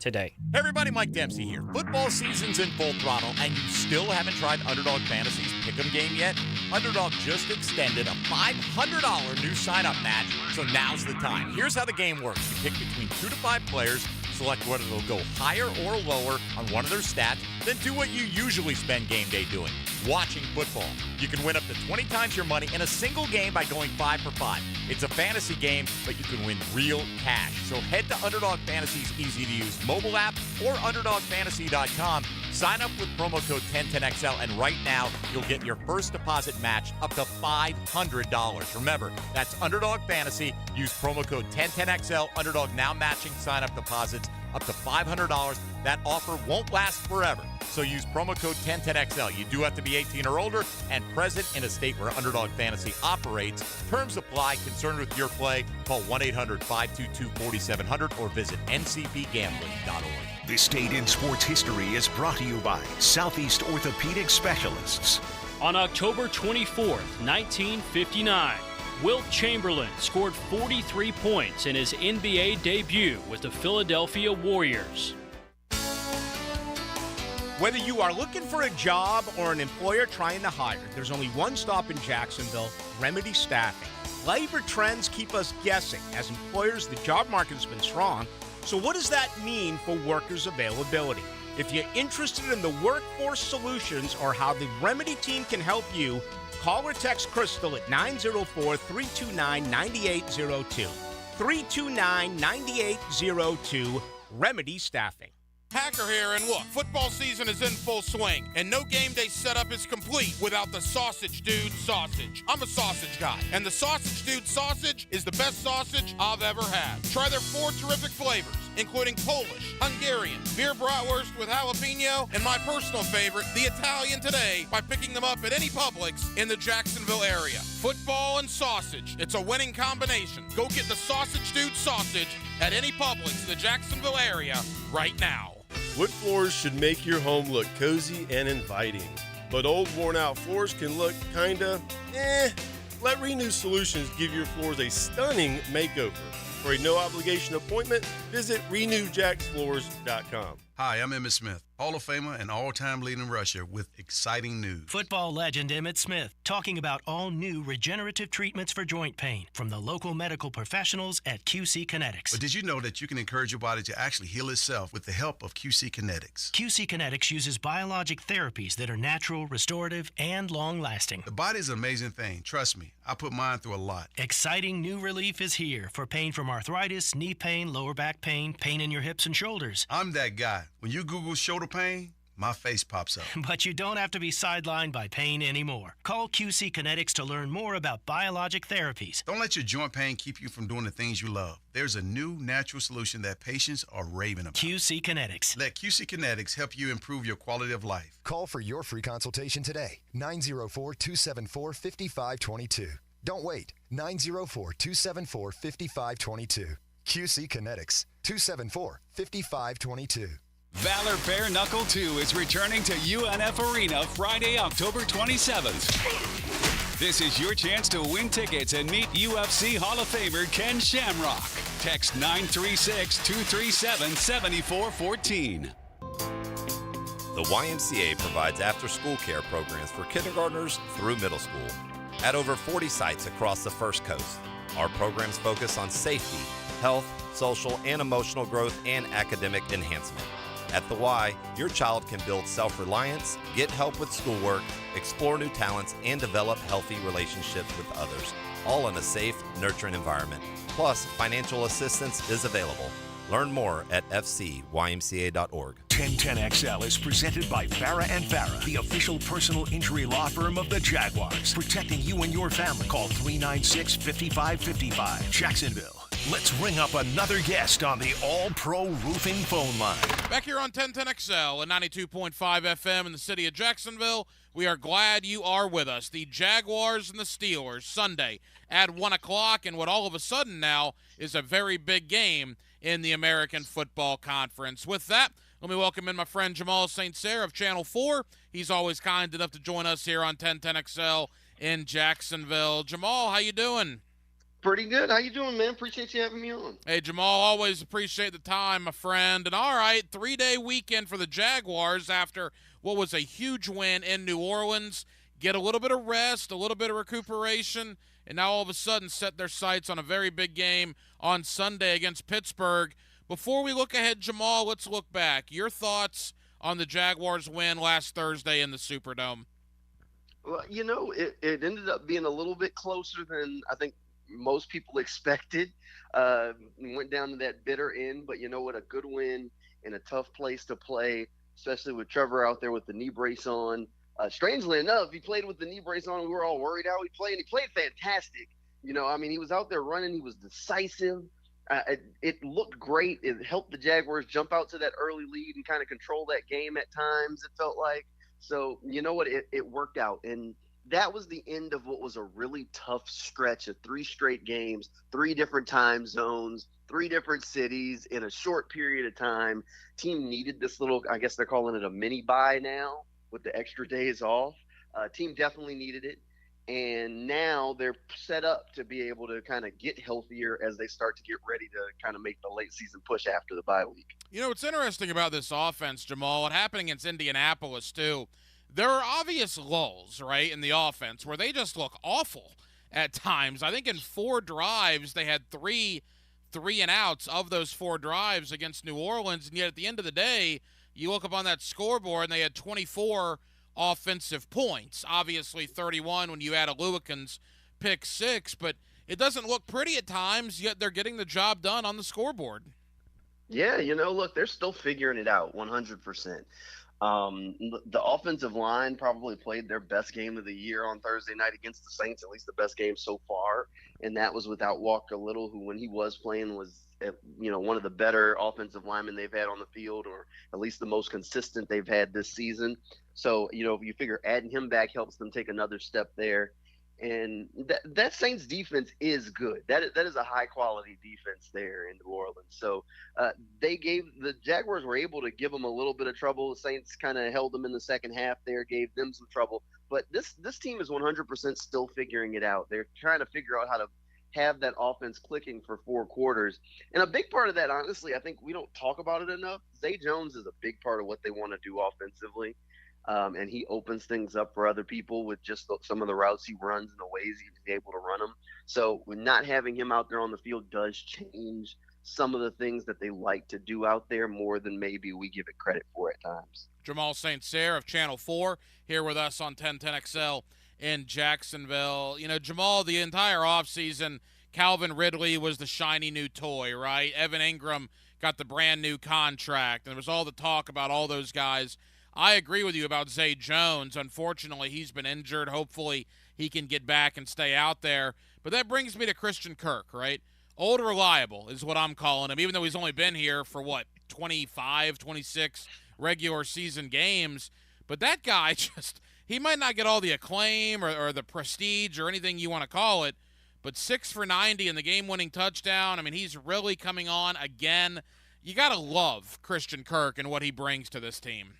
today. Hey everybody, Mike Dempsey here. Football season's in full throttle, and you still haven't tried Underdog Fantasy's Pick'em game yet? Underdog just extended a $500 new sign-up match, so now's the time. Here's how the game works. You pick between 2 to 5 players, select whether they'll go higher or lower on one of their stats, then do what you usually spend game day doing, watching football. You can win up to 20 times your money in a single game by going 5 for 5. It's a fantasy game, but you can win real cash. So head to Underdog Fantasy's easy-to-use mobile app or UnderdogFantasy.com. Sign up with promo code 1010XL, and right now you'll get your first deposit matched up to $500. Remember, that's Underdog Fantasy. Use promo code 1010XL. Underdog now matching sign-up deposits up to $500. That offer won't last forever. So use promo code 1010XL. You do have to be 18 or older and present in a state where Underdog Fantasy operates. Terms apply. Concerned with your play? Call 1-800-522-4700 or visit ncbgambling.org. This Date in Sports History is brought to you by Southeast Orthopedic Specialists. On October 24th, 1959, Wilt Chamberlain scored 43 points in his NBA debut with the Philadelphia Warriors. Whether you are looking for a job or an employer trying to hire, there's only one stop in Jacksonville, Remedy Staffing. Labor trends keep us guessing. As employers, the job market has been strong. So what does that mean for workers' availability? If you're interested in the workforce solutions or how the Remedy team can help you, call or text Crystal at 904-329-9802. 329-9802, Remedy Staffing. Hacker here, and look, football season is in full swing, and no game day setup is complete without the Sausage Dude sausage. I'm a sausage guy, and the Sausage Dude sausage is the best sausage I've ever had. Try their 4 terrific flavors, including Polish, Hungarian, beer bratwurst with jalapeno, and my personal favorite, the Italian today, by picking them up at any Publix in the Jacksonville area. Football and sausage, it's a winning combination. Go get the Sausage Dude sausage at any Publix in the Jacksonville area right now. Wood floors should make your home look cozy and inviting, but old worn-out floors can look kinda Let Renew Solutions give your floors a stunning makeover. For a no-obligation appointment, visit RenewJacksFloors.com. Hi, I'm Emmitt Smith, Hall of Famer and all-time leading rusher with exciting news. Football legend Emmitt Smith talking about all new regenerative treatments for joint pain from the local medical professionals at QC Kinetics. But did you know that you can encourage your body to actually heal itself with the help of QC Kinetics? QC Kinetics uses biologic therapies that are natural, restorative, and long-lasting. The body is an amazing thing. Trust me, I put mine through a lot. Exciting new relief is here for pain from arthritis, knee pain, lower back pain, pain in your hips and shoulders. I'm that guy. When you Google shoulder pain, my face pops up. But you don't have to be sidelined by pain anymore. Call QC Kinetics to learn more about biologic therapies. Don't let your joint pain keep you from doing the things you love. There's a new natural solution that patients are raving about. QC Kinetics. Let QC Kinetics help you improve your quality of life. Call for your free consultation today. 904-274-5522. Don't wait. 904-274-5522. QC Kinetics. 274-5522. Valor Bare Knuckle 2 is returning to UNF Arena Friday, October 27th. This is your chance to win tickets and meet UFC Hall of Famer Ken Shamrock. Text 936-237-7414. The YMCA provides after-school care programs for kindergartners through middle school at over 40 sites across the First Coast. Our programs focus on safety, health, social and emotional growth, and academic enhancement. At the Y, your child can build self-reliance, get help with schoolwork, explore new talents, and develop healthy relationships with others, all in a safe, nurturing environment. Plus, financial assistance is available. Learn more at fcymca.org. 1010XL is presented by Farah and Farah, the official personal injury law firm of the Jaguars, protecting you and your family. Call 396-5555. Jacksonville. Let's ring up another guest on the All-Pro Roofing phone line. Back here on 1010XL and 92.5 FM in the city of Jacksonville, we are glad you are with us. The Jaguars and the Steelers, Sunday at 1 o'clock, and what all of a sudden now is a very big game in the American Football Conference. With that, let me welcome in my friend Jamal St. Cyr of Channel 4. He's always kind enough to join us here on 1010XL in Jacksonville. Jamal, how you doing? Pretty good. How you doing, man? Appreciate you having me on. Hey, Jamal, always appreciate the time, my friend. And all right, 3-day weekend for the Jaguars after what was a huge win in New Orleans. Get a little bit of rest, a little bit of recuperation, and now all of a sudden set their sights on a very big game on Sunday against Pittsburgh. Before we look ahead, Jamal, let's look back. Your thoughts on the Jaguars' win last Thursday in the Superdome? Well, you know, it ended up being a little bit closer than I think most people expected. We went down to that bitter end, but you know what? A good win in a tough place to play, especially with Trevor out there with the knee brace on. Strangely enough, he played with the knee brace on. We were all worried how he played, and he played fantastic. You know, I mean, he was out there running. He was decisive. It looked great. It helped the Jaguars jump out to that early lead and kind of control that game at times, it felt like. So, you know what? It worked out. And that was the end of what was a really tough stretch of 3 straight games, 3 different time zones, 3 different cities in a short period of time. Team needed this little, I guess they're calling it a mini bye now with the extra days off. Team definitely needed it. And now they're set up to be able to kind of get healthier as they start to get ready to kind of make the late season push after the bye week. You know, what's interesting about this offense, Jamal, it happened against Indianapolis too. There are obvious lulls, right, in the offense where they just look awful at times. I think in 4 drives, they had 3 and outs of those 4 drives against New Orleans. And yet at the end of the day, you look up on that scoreboard and they had 24 offensive points. Obviously 31 when you add a Lewickin's pick 6, but it doesn't look pretty at times, yet they're getting the job done on the scoreboard. Yeah, you know, look, they're still figuring it out 100%. The offensive line probably played their best game of the year on Thursday night against the Saints, at least the best game so far, and that was without Walker Little, who when he was playing was, you know, one of the better offensive linemen they've had on the field, or at least the most consistent they've had this season. So, you know, if you figure adding him back helps them take another step there. And that Saints defense is good. That is a high-quality defense there in New Orleans. So the Jaguars were able to give them a little bit of trouble. The Saints kind of held them in the second half there, gave them some trouble. But this team is 100% still figuring it out. They're trying to figure out how to have that offense clicking for 4 quarters. And a big part of that, honestly, I think we don't talk about it enough. Zay Jones is a big part of what they want to do offensively. And he opens things up for other people with just some of the routes he runs and the ways he's able to run them. So not having him out there on the field does change some of the things that they like to do out there more than maybe we give it credit for at times. Jamal St. Cyr of Channel 4 here with us on 1010XL in Jacksonville. You know, Jamal, the entire offseason, Calvin Ridley was the shiny new toy, right? Evan Ingram got the brand new contract, and there was all the talk about all those guys. I agree with you about Zay Jones. Unfortunately, he's been injured. Hopefully, he can get back and stay out there. But that brings me to Christian Kirk, right? Old reliable is what I'm calling him, even though he's only been here for, 25, 26 regular season games. But that guy he might not get all the acclaim or the prestige or anything you want to call it, but 6 for 90 in the game-winning touchdown. I mean, he's really coming on again. You got to love Christian Kirk and what he brings to this team.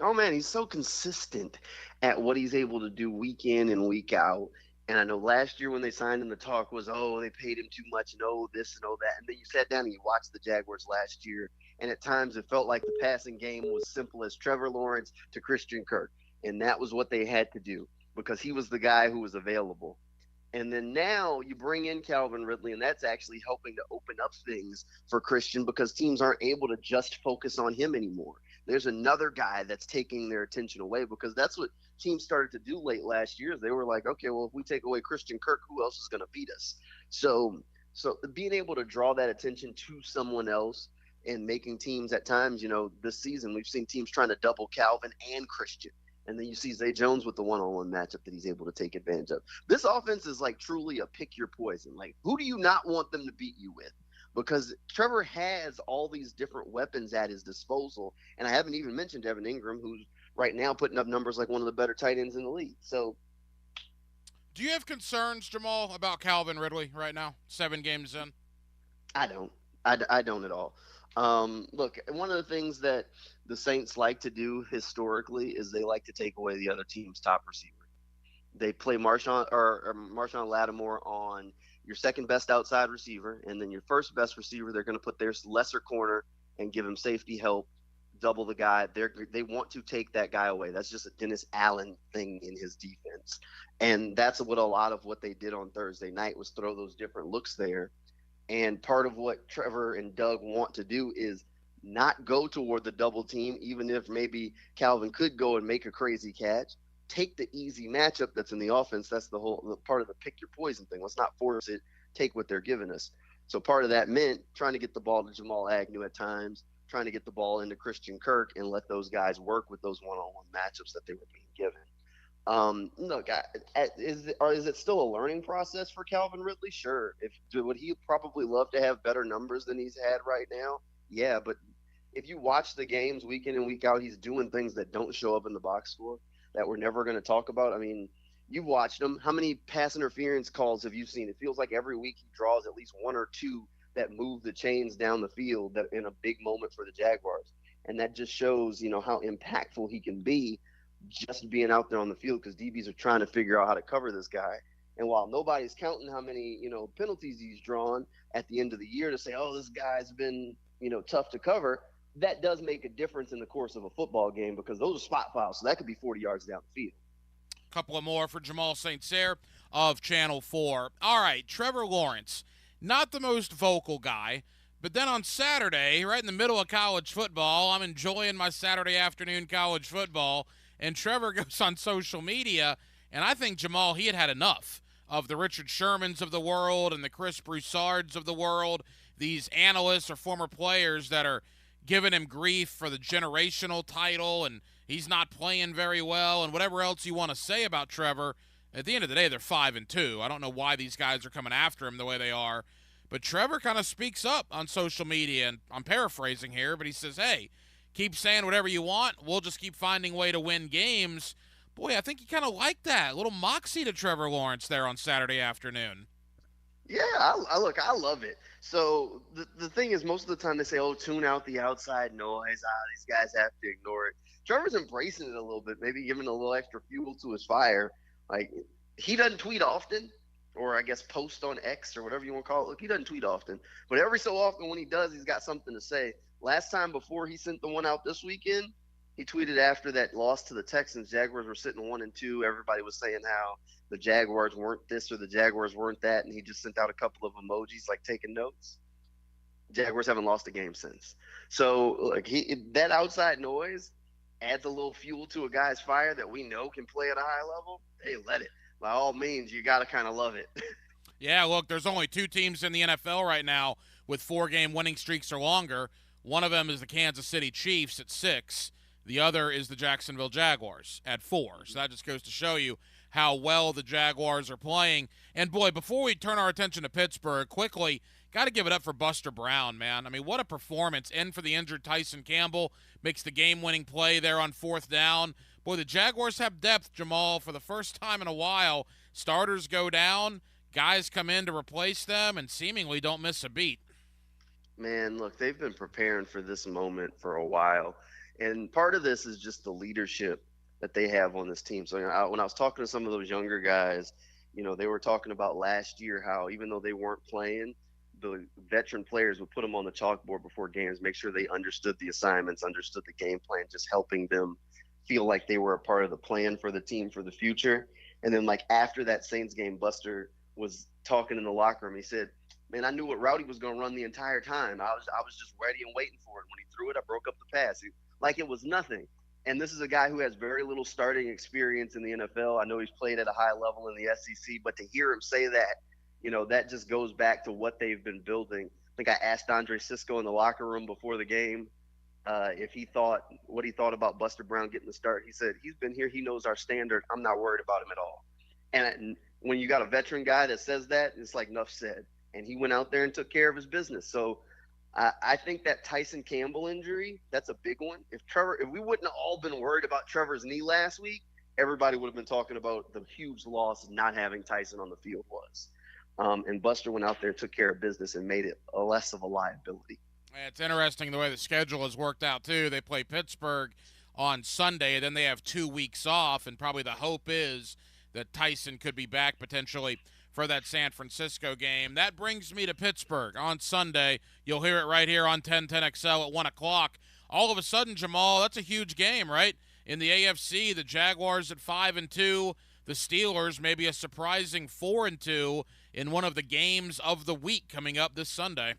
Oh, man, he's so consistent at what he's able to do week in and week out. And I know last year when they signed him, the talk was, oh, they paid him too much and oh, this and oh, that. And then you sat down and you watched the Jaguars last year, and at times it felt like the passing game was simple as Trevor Lawrence to Christian Kirk. And that was what they had to do because he was the guy who was available. And then now you bring in Calvin Ridley, and that's actually helping to open up things for Christian because teams aren't able to just focus on him anymore. There's another guy that's taking their attention away because that's what teams started to do late last year. They were like, okay, well, if we take away Christian Kirk, who else is going to beat us? So being able to draw that attention to someone else and making teams at times, this season we've seen teams trying to double Calvin and Christian. And then you see Zay Jones with the one-on-one matchup that he's able to take advantage of. This offense is like truly a pick your poison. Like, who do you not want them to beat you with? Because Trevor has all these different weapons at his disposal. And I haven't even mentioned Evan Ingram, who's right now putting up numbers like one of the better tight ends in the league. So, do you have concerns, Jamal, about Calvin Ridley right now, 7 games in? I don't. I don't at all. Look, one of the things that the Saints like to do historically is they like to take away the other team's top receiver. They play Marshawn Lattimore on your second best outside receiver, and then your first best receiver, they're going to put their lesser corner and give him safety help, double the guy. They want to take that guy away. That's just a Dennis Allen thing in his defense. And that's what a lot of what they did on Thursday night was throw those different looks there. And part of what Trevor and Doug want to do is not go toward the double team, even if maybe Calvin could go and make a crazy catch. Take the easy matchup that's in the offense. That's the whole part of the pick your poison thing. Let's not force it. Take what they're giving us. So part of that meant trying to get the ball to Jamal Agnew at times, trying to get the ball into Christian Kirk and let those guys work with those one-on-one matchups that they were being given. Look, is it still a learning process for Calvin Ridley? Sure. Would he probably love to have better numbers than he's had right now? Yeah, but if you watch the games week in and week out, he's doing things that don't show up in the box score that we're never going to talk about. I mean, you've watched him. How many pass interference calls have you seen? It feels like every week he draws at least 1 or 2 that move the chains down the field that in a big moment for the Jaguars. And that just shows, how impactful he can be just being out there on the field because DBs are trying to figure out how to cover this guy. And while nobody's counting how many, penalties he's drawn at the end of the year to say, oh, this guy's been, tough to cover, that does make a difference in the course of a football game because those are spot fouls. So that could be 40 yards down the field. A couple of more for Jamal St. Cyr of Channel 4. All right, Trevor Lawrence, not the most vocal guy, but then on Saturday, right in the middle of college football, I'm enjoying my Saturday afternoon college football, and Trevor goes on social media, and I think, Jamal, he had enough of the Richard Shermans of the world and the Chris Broussards of the world, these analysts or former players that are giving him grief for the generational title and he's not playing very well and whatever else you want to say about Trevor. At the end of the day, they're 5-2. I don't know why these guys are coming after him the way they are. But Trevor kind of speaks up on social media, and I'm paraphrasing here, but he says, hey, keep saying whatever you want. We'll just keep finding a way to win games. Boy, I think you kind of like that. A little moxie to Trevor Lawrence there on Saturday afternoon. Yeah, I love it. So the thing is, most of the time they say, oh, tune out the outside noise. These guys have to ignore it. Trevor's embracing it a little bit, maybe giving a little extra fuel to his fire. Like, he doesn't tweet often, or I guess post on X or whatever you want to call it. Look, he doesn't tweet often. But every so often when he does, he's got something to say. Last time before he sent the one out this weekend, he tweeted after that loss to the Texans. Jaguars were sitting 1-2. Everybody was saying how the Jaguars weren't this or the Jaguars weren't that, and he just sent out a couple of emojis like taking notes. Jaguars haven't lost a game since. So like that outside noise adds a little fuel to a guy's fire that we know can play at a high level. Hey, let it. By all means, you got to kind of love it. Yeah, look, there's only 2 teams in the NFL right now with 4-game winning streaks or longer. One of them is the Kansas City Chiefs at 6. The other is the Jacksonville Jaguars at 4. So that just goes to show you how well the Jaguars are playing. And, boy, before we turn our attention to Pittsburgh, quickly, got to give it up for Buster Brown, man. I mean, what a performance. In for the injured Tyson Campbell, makes the game-winning play there on 4th down. Boy, the Jaguars have depth, Jamal, for the first time in a while. Starters go down, guys come in to replace them, and seemingly don't miss a beat. Man, look, they've been preparing for this moment for a while. And part of this is just the leadership that they have on this team. So when I was talking to some of those younger guys, they were talking about last year how even though they weren't playing, the veteran players would put them on the chalkboard before games, make sure they understood the assignments, understood the game plan, just helping them feel like they were a part of the plan for the team for the future. And then after that Saints game, Buster was talking in the locker room. He said, man, I knew what route he was going to run the entire time. I was just ready and waiting for it. When he threw it, I broke up the pass. Like it was nothing. And this is a guy who has very little starting experience in the NFL. I know he's played at a high level in the SEC, but to hear him say that, that just goes back to what they've been building. I think I asked Andre Cisco in the locker room before the game what he thought about Buster Brown getting the start. He said, he's been here. He knows our standard. I'm not worried about him at all. And when you got a veteran guy that says that, it's like enough said. And he went out there and took care of his business. So I think that Tyson Campbell injury, that's a big one. If we wouldn't have all been worried about Trevor's knee last week, everybody would have been talking about the huge loss not having Tyson on the field was. And Buster went out there, took care of business, and made it less of a liability. It's interesting the way the schedule has worked out, too. They play Pittsburgh on Sunday, and then they have 2 weeks off, and probably the hope is that Tyson could be back potentially for that San Francisco game. That brings me to Pittsburgh on Sunday. You'll hear it right here on 1010XL at 1 o'clock. All of a sudden, Jamal, that's a huge game, right? In the AFC, the Jaguars at 5-2, the Steelers maybe a surprising 4-2 in one of the games of the week coming up this Sunday.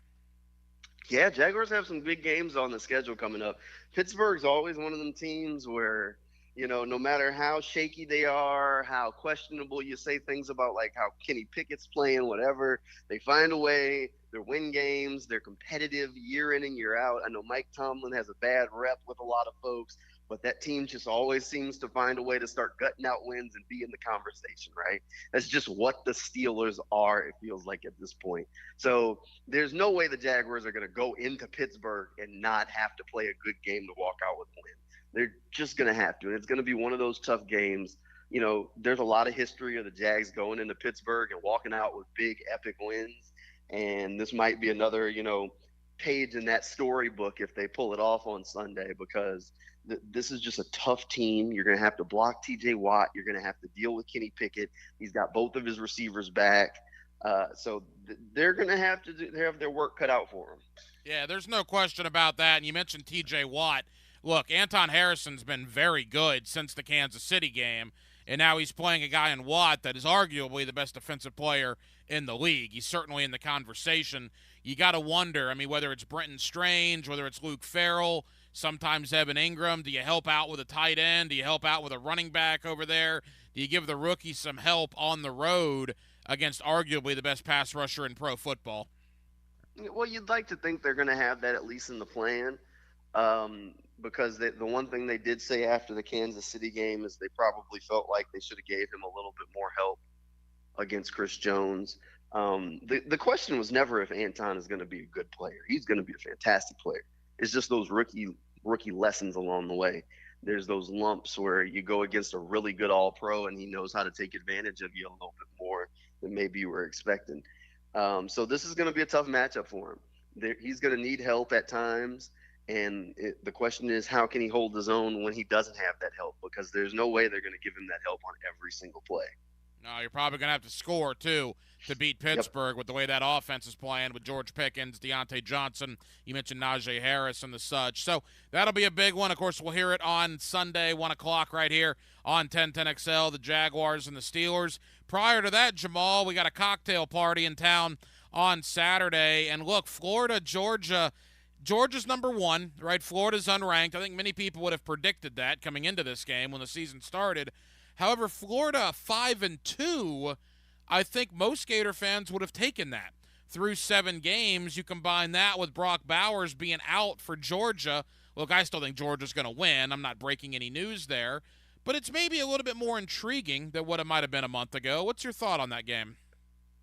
Yeah, Jaguars have some big games on the schedule coming up. Pittsburgh's always one of them teams where, no matter how shaky they are, how questionable you say things about how Kenny Pickett's playing, whatever, they find a way. They win games. They're competitive year in and year out. I know Mike Tomlin has a bad rep with a lot of folks, but that team just always seems to find a way to start gutting out wins and be in the conversation, right? That's just what the Steelers are, it feels like at this point. So there's no way the Jaguars are going to go into Pittsburgh and not have to play a good game to walk out with a win. They're just going to have to. And it's going to be one of those tough games. There's a lot of history of the Jags going into Pittsburgh and walking out with big, epic wins. And this might be another, page in that storybook if they pull it off on Sunday, because this is just a tough team. You're going to have to block TJ Watt. You're going to have to deal with Kenny Pickett. He's got both of his receivers back. So they're going to have to have their work cut out for them. Yeah, there's no question about that. And you mentioned TJ Watt. Look, Anton Harrison's been very good since the Kansas City game, and now he's playing a guy in Watt that is arguably the best defensive player in the league. He's certainly in the conversation. You got to wonder, whether it's Brenton Strange, whether it's Luke Farrell, sometimes Evan Ingram. Do you help out with a tight end? Do you help out with a running back over there? Do you give the rookie some help on the road against arguably the best pass rusher in pro football? Well, you'd like to think they're going to have that at least in the plan. Because the one thing they did say after the Kansas City game is they probably felt like they should have gave him a little bit more help against Chris Jones. The question was never if Anton is going to be a good player. He's going to be a fantastic player. It's just those rookie lessons along the way. There's those lumps where you go against a really good all-pro and he knows how to take advantage of you a little bit more than maybe you were expecting. So this is going to be a tough matchup for him. He's going to need help at times. And the question is, how can he hold his own when he doesn't have that help? Because there's no way they're going to give him that help on every single play. No, you're probably going to have to score, too, to beat Pittsburgh with the way that offense is playing with George Pickens, Deontay Johnson. You mentioned Najee Harris and the such. So that'll be a big one. Of course, we'll hear it on Sunday, 1 o'clock right here on 1010XL, the Jaguars and the Steelers. Prior to that, Jamal, we got a cocktail party in town on Saturday. And, look, Florida, Georgia's number 1, right? Florida's unranked. I think many people would have predicted that coming into this game when the season started. However, Florida 5-2, I think most Gator fans would have taken that. Through 7 games, you combine that with Brock Bowers being out for Georgia. Look, I still think Georgia's going to win. I'm not breaking any news there. But it's maybe a little bit more intriguing than what it might have been a month ago. What's your thought on that game?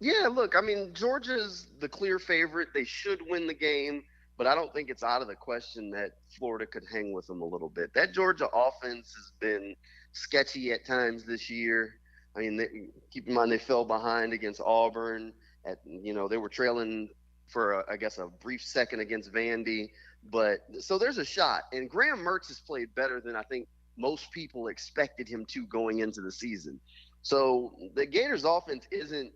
Yeah, look, I mean, Georgia's the clear favorite. They should win the game, but I don't think it's out of the question that Florida could hang with them a little bit. That Georgia offense has been sketchy at times this year. I mean, keep in mind they fell behind against Auburn. They were trailing for, a brief second against Vandy. But so there's a shot. And Graham Mertz has played better than I think most people expected him to going into the season. So the Gators offense isn't,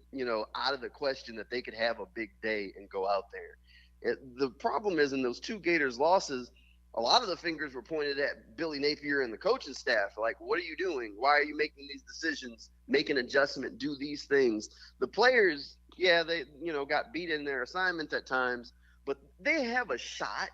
out of the question that they could have a big day and go out there. The problem is in those two Gators losses, a lot of the fingers were pointed at Billy Napier and the coaching staff. Like, what are you doing? Why are you making these decisions? Make an adjustment, do these things. The players, they, got beat in their assignments at times, but they have a shot.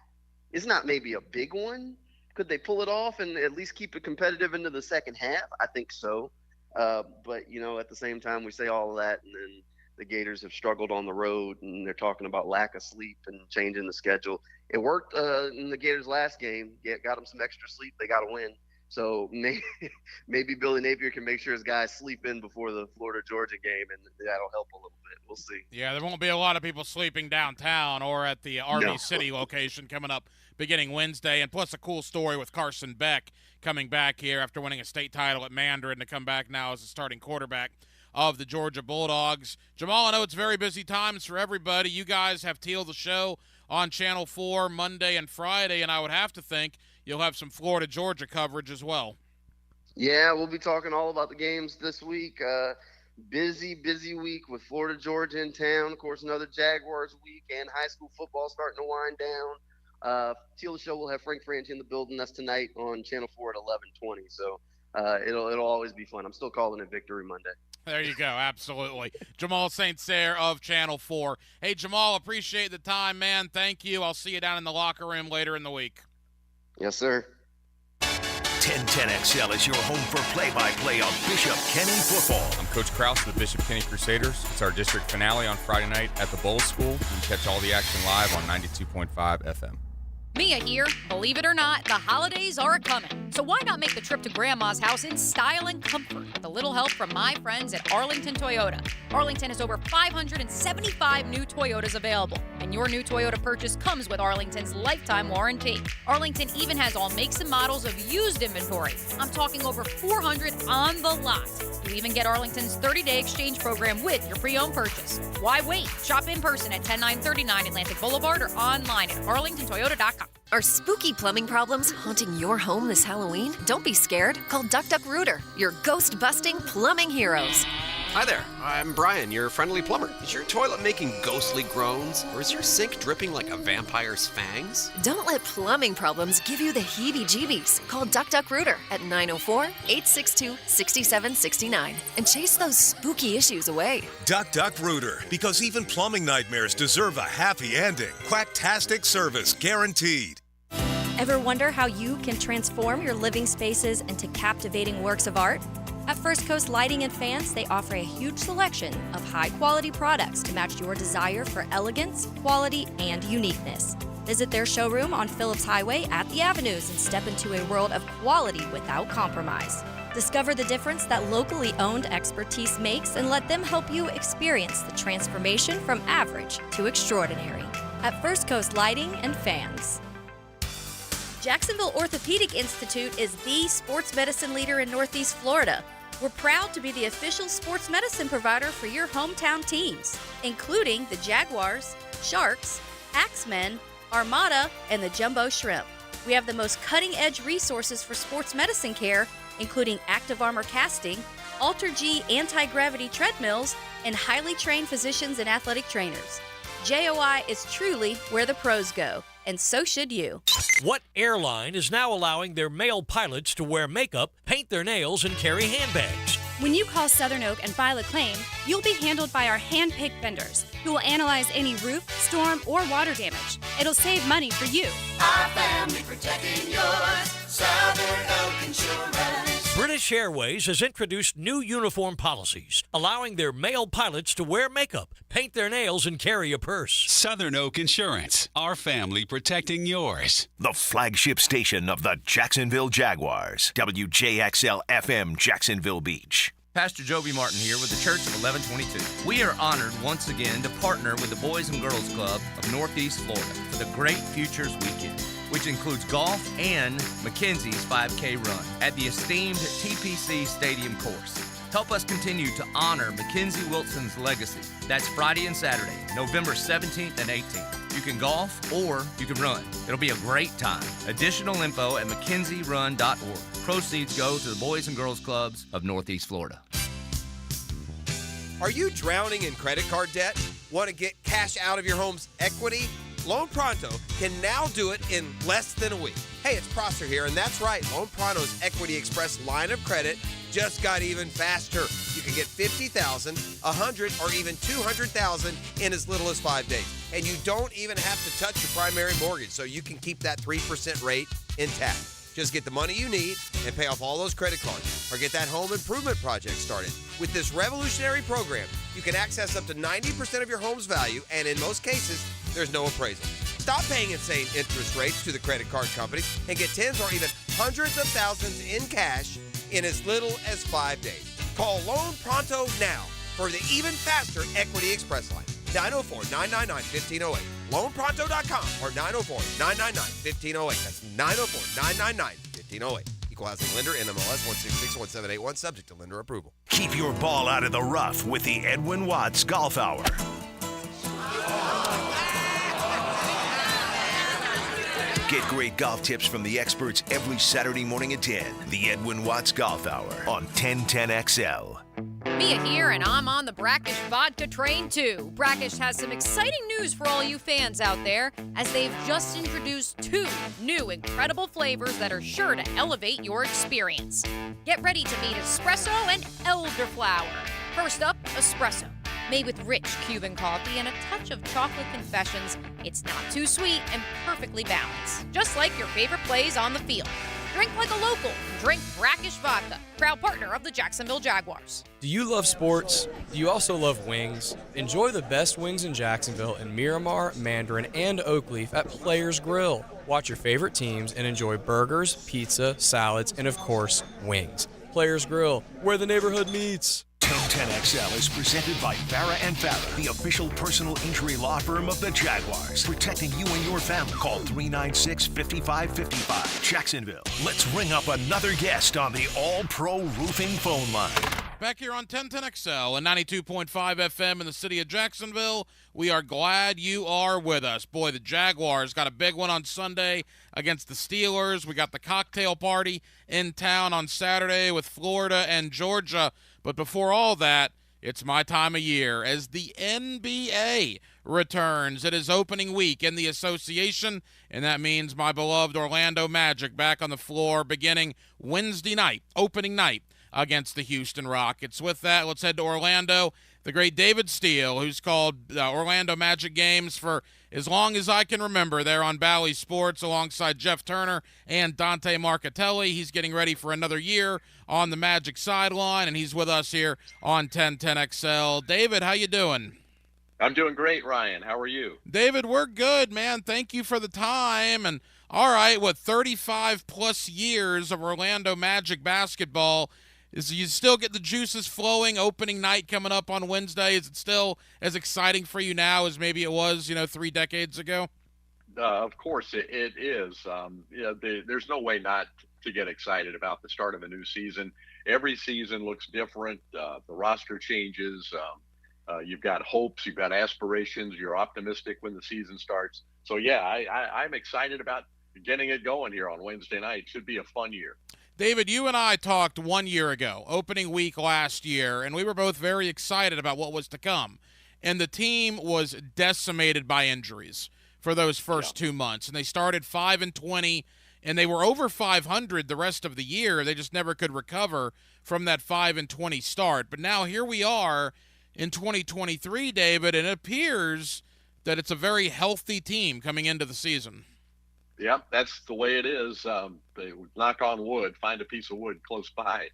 It's not maybe a big one. Could they pull it off and at least keep it competitive into the second half? I think so. But, at the same time, we say all of that, and then the Gators have struggled on the road, and they're talking about lack of sleep and changing the schedule. It worked in the Gators' last game. Got them some extra sleep. They got to win. So maybe Billy Napier can make sure his guys sleep in before the Florida-Georgia game, and that'll help a little bit. We'll see. Yeah, there won't be a lot of people sleeping downtown or at the Army City location coming up beginning Wednesday. And plus a cool story with Carson Beck coming back here after winning a state title at Mandarin to come back now as a starting quarterback of the Georgia Bulldogs. Jamal, I know it's very busy times for everybody. You guys have Teal the Show on Channel 4 Monday and Friday, and I would have to think you'll have some Florida-Georgia coverage as well. Yeah, we'll be talking all about the games this week. Busy week with Florida-Georgia in town. Of course, another Jaguars week and high school football starting to wind down. Teal the Show will have Frank Franchi in the building. That's tonight on Channel 4 at 11:20. So it'll always be fun. I'm still calling it Victory Monday. There you go. Absolutely. Jamal St. Cyr of Channel 4. Hey, Jamal, appreciate the time, man. Thank you. I'll see you down in the locker room later in the week. Yes, sir. 1010XL is your home for play-by-play of Bishop Kenny football. I'm Coach Krause of the Bishop Kenny Crusaders. It's our district finale on Friday night at the Bowl School. You can catch all the action live on 92.5 FM. Mia here. Believe it or not, the holidays are a-coming. So why not make the trip to Grandma's house in style and comfort with a little help from my friends at Arlington Toyota. Arlington has over 575 new Toyotas available, and your new Toyota purchase comes with Arlington's lifetime warranty. Arlington even has all makes and models of used inventory. I'm talking over 400 on the lot. You even get Arlington's 30-day exchange program with your pre-owned purchase. Why wait? Shop in person at 10939 Atlantic Boulevard or online at arlingtontoyota.com. Are spooky plumbing problems haunting your home this Halloween? Don't be scared. Call Duck Duck Rooter, your ghost-busting plumbing heroes. Hi there, I'm Brian, your friendly plumber. Is your toilet making ghostly groans, or is your sink dripping like a vampire's fangs? Don't let plumbing problems give you the heebie-jeebies. Call Duck Duck Rooter at 904-862-6769 and chase those spooky issues away. Duck Duck Rooter, because even plumbing nightmares deserve a happy ending. Quacktastic service guaranteed. Ever wonder how you can transform your living spaces into captivating works of art? At First Coast Lighting and Fans, they offer a huge selection of high-quality products to match your desire for elegance, quality, and uniqueness. Visit their showroom on Phillips Highway at the Avenues and step into a world of quality without compromise. Discover the difference that locally owned expertise makes and let them help you experience the transformation from average to extraordinary. At First Coast Lighting and Fans. Jacksonville Orthopedic Institute is the sports medicine leader in Northeast Florida. We're proud to be the official sports medicine provider for your hometown teams, including the Jaguars, Sharks, Axemen, Armada, and the Jumbo Shrimp. We have the most cutting-edge resources for sports medicine care, including active armor casting, Alter-G anti-gravity treadmills, and highly trained physicians and athletic trainers. JOI is truly where the pros go, and so should you. What airline is now allowing their male pilots to wear makeup, paint their nails, and carry handbags? When you call Southern Oak and file a claim, you'll be handled by our hand-picked vendors who will analyze any roof, storm, or water damage. It'll save money for you. Our family protecting yours. Southern Oak Insurance. British Airways has introduced new uniform policies, allowing their male pilots to wear makeup, paint their nails, and carry a purse. Southern Oak Insurance, our family protecting yours. The flagship station of the Jacksonville Jaguars. WJXL FM, Jacksonville Beach. Pastor Joby Martin here with the Church of 1122. We are honored once again to partner with the Boys and Girls Club of Northeast Florida for the Great Futures Weekend, which includes golf and Mackenzie's 5K run at the esteemed TPC Stadium course. Help us continue to honor Mackenzie Wilson's legacy. That's Friday and Saturday, November 17th and 18th. You can golf or you can run. It'll be a great time. Additional info at MackenzieRun.org. Proceeds go to the Boys and Girls Clubs of Northeast Florida. Are you drowning in credit card debt? Want to get cash out of your home's equity? Loan Pronto can now do it in less than a week. Hey, it's Prosser here, and that's right. Loan Pronto's Equity Express line of credit just got even faster. You can get $50,000, $100,000, or even $200,000 in as little as 5 days. And you don't even have to touch your primary mortgage, so you can keep that 3% rate intact. Just get the money you need and pay off all those credit cards, or get that home improvement project started. With this revolutionary program, you can access up to 90% of your home's value, and in most cases, there's no appraisal. Stop paying insane interest rates to the credit card companies and get tens or even hundreds of thousands in cash in as little as 5 days. Call Loan Pronto now for the even faster Equity Express line. 904-999-1508. LoanPronto.com or 904-999-1508. That's 904-999-1508. Equal housing lender, NMLS 1661781, subject to lender approval. Keep your ball out of the rough with the Edwin Watts Golf Hour. Get great golf tips from the experts every Saturday morning at 10. The Edwin Watts Golf Hour on 1010XL. Mia here, and I'm on the Brackish vodka train too. Brackish has some exciting news for all you fans out there, as they've just introduced 2 new incredible flavors that are sure to elevate your experience. Get ready to meet espresso and elderflower. First up, espresso. Made with rich Cuban coffee and a touch of chocolate confessions, it's not too sweet and perfectly balanced, just like your favorite plays on the field. Drink like a local. Drink Brackish Vodka, proud partner of the Jacksonville Jaguars. Do you love sports? Do you also love wings? Enjoy the best wings in Jacksonville in Miramar, Mandarin, and Oakleaf at Players Grill. Watch your favorite teams and enjoy burgers, pizza, salads, and of course, wings. Players Grill, where the neighborhood meets. 1010XL is presented by Farah and Farah, the official personal injury law firm of the Jaguars, protecting you and your family. Call 396-5555. Jacksonville. Let's ring up another guest on the All-Pro Roofing phone line. Back here on 1010XL and 92.5 FM in the city of Jacksonville. We are glad you are with us. Boy, the Jaguars got a big one on Sunday against the Steelers. We got the cocktail party in town on Saturday with Florida and Georgia. But before all that, it's my time of year as the NBA returns. It is opening week in the association, and that means my beloved Orlando Magic back on the floor beginning Wednesday night, opening night, against the Houston Rockets. With that, let's head to Orlando. The great David Steele, who's called Orlando Magic games for as long as I can remember, there on Bally Sports alongside Jeff Turner and Dante Marcatelli. He's getting ready for another year on the Magic sideline, and he's with us here on 1010XL. David, how you doing? I'm doing great, Ryan. How are you? David, we're good, man. Thank you for the time. And all right, 35-plus years of Orlando Magic basketball. Is you still get the juices flowing? Opening night coming up on Wednesday. Is it still as exciting for you now as maybe it was, 3 decades ago? Of course, it is. There's no way not to get excited about the start of a new season. Every season looks different. The roster changes. You've got hopes. You've got aspirations. You're optimistic when the season starts. So, yeah, I'm excited about getting it going here on Wednesday night. Should be a fun year. David, you and I talked 1 year ago, opening week last year, and we were both very excited about what was to come. And the team was decimated by injuries for those first 2 months. And they started 5-20, and they were over 500 the rest of the year. They just never could recover from that 5-20 start. But now here we are in 2023, David, and it appears that it's a very healthy team coming into the season. Yep, that's the way it is. They knock on wood, find a piece of wood close by,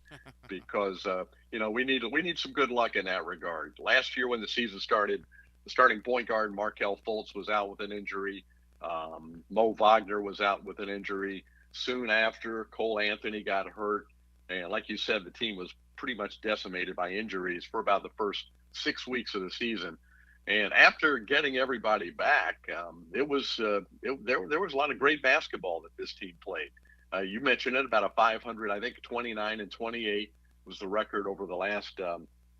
because we need some good luck in that regard. Last year when the season started, the starting point guard Markelle Fultz was out with an injury. Mo Wagner was out with an injury. Soon after, Cole Anthony got hurt, and like you said, the team was pretty much decimated by injuries for about the first 6 weeks of the season. And after getting everybody back, there was a lot of great basketball that this team played. You mentioned it, about a 500, I think 29-28 was the record over the last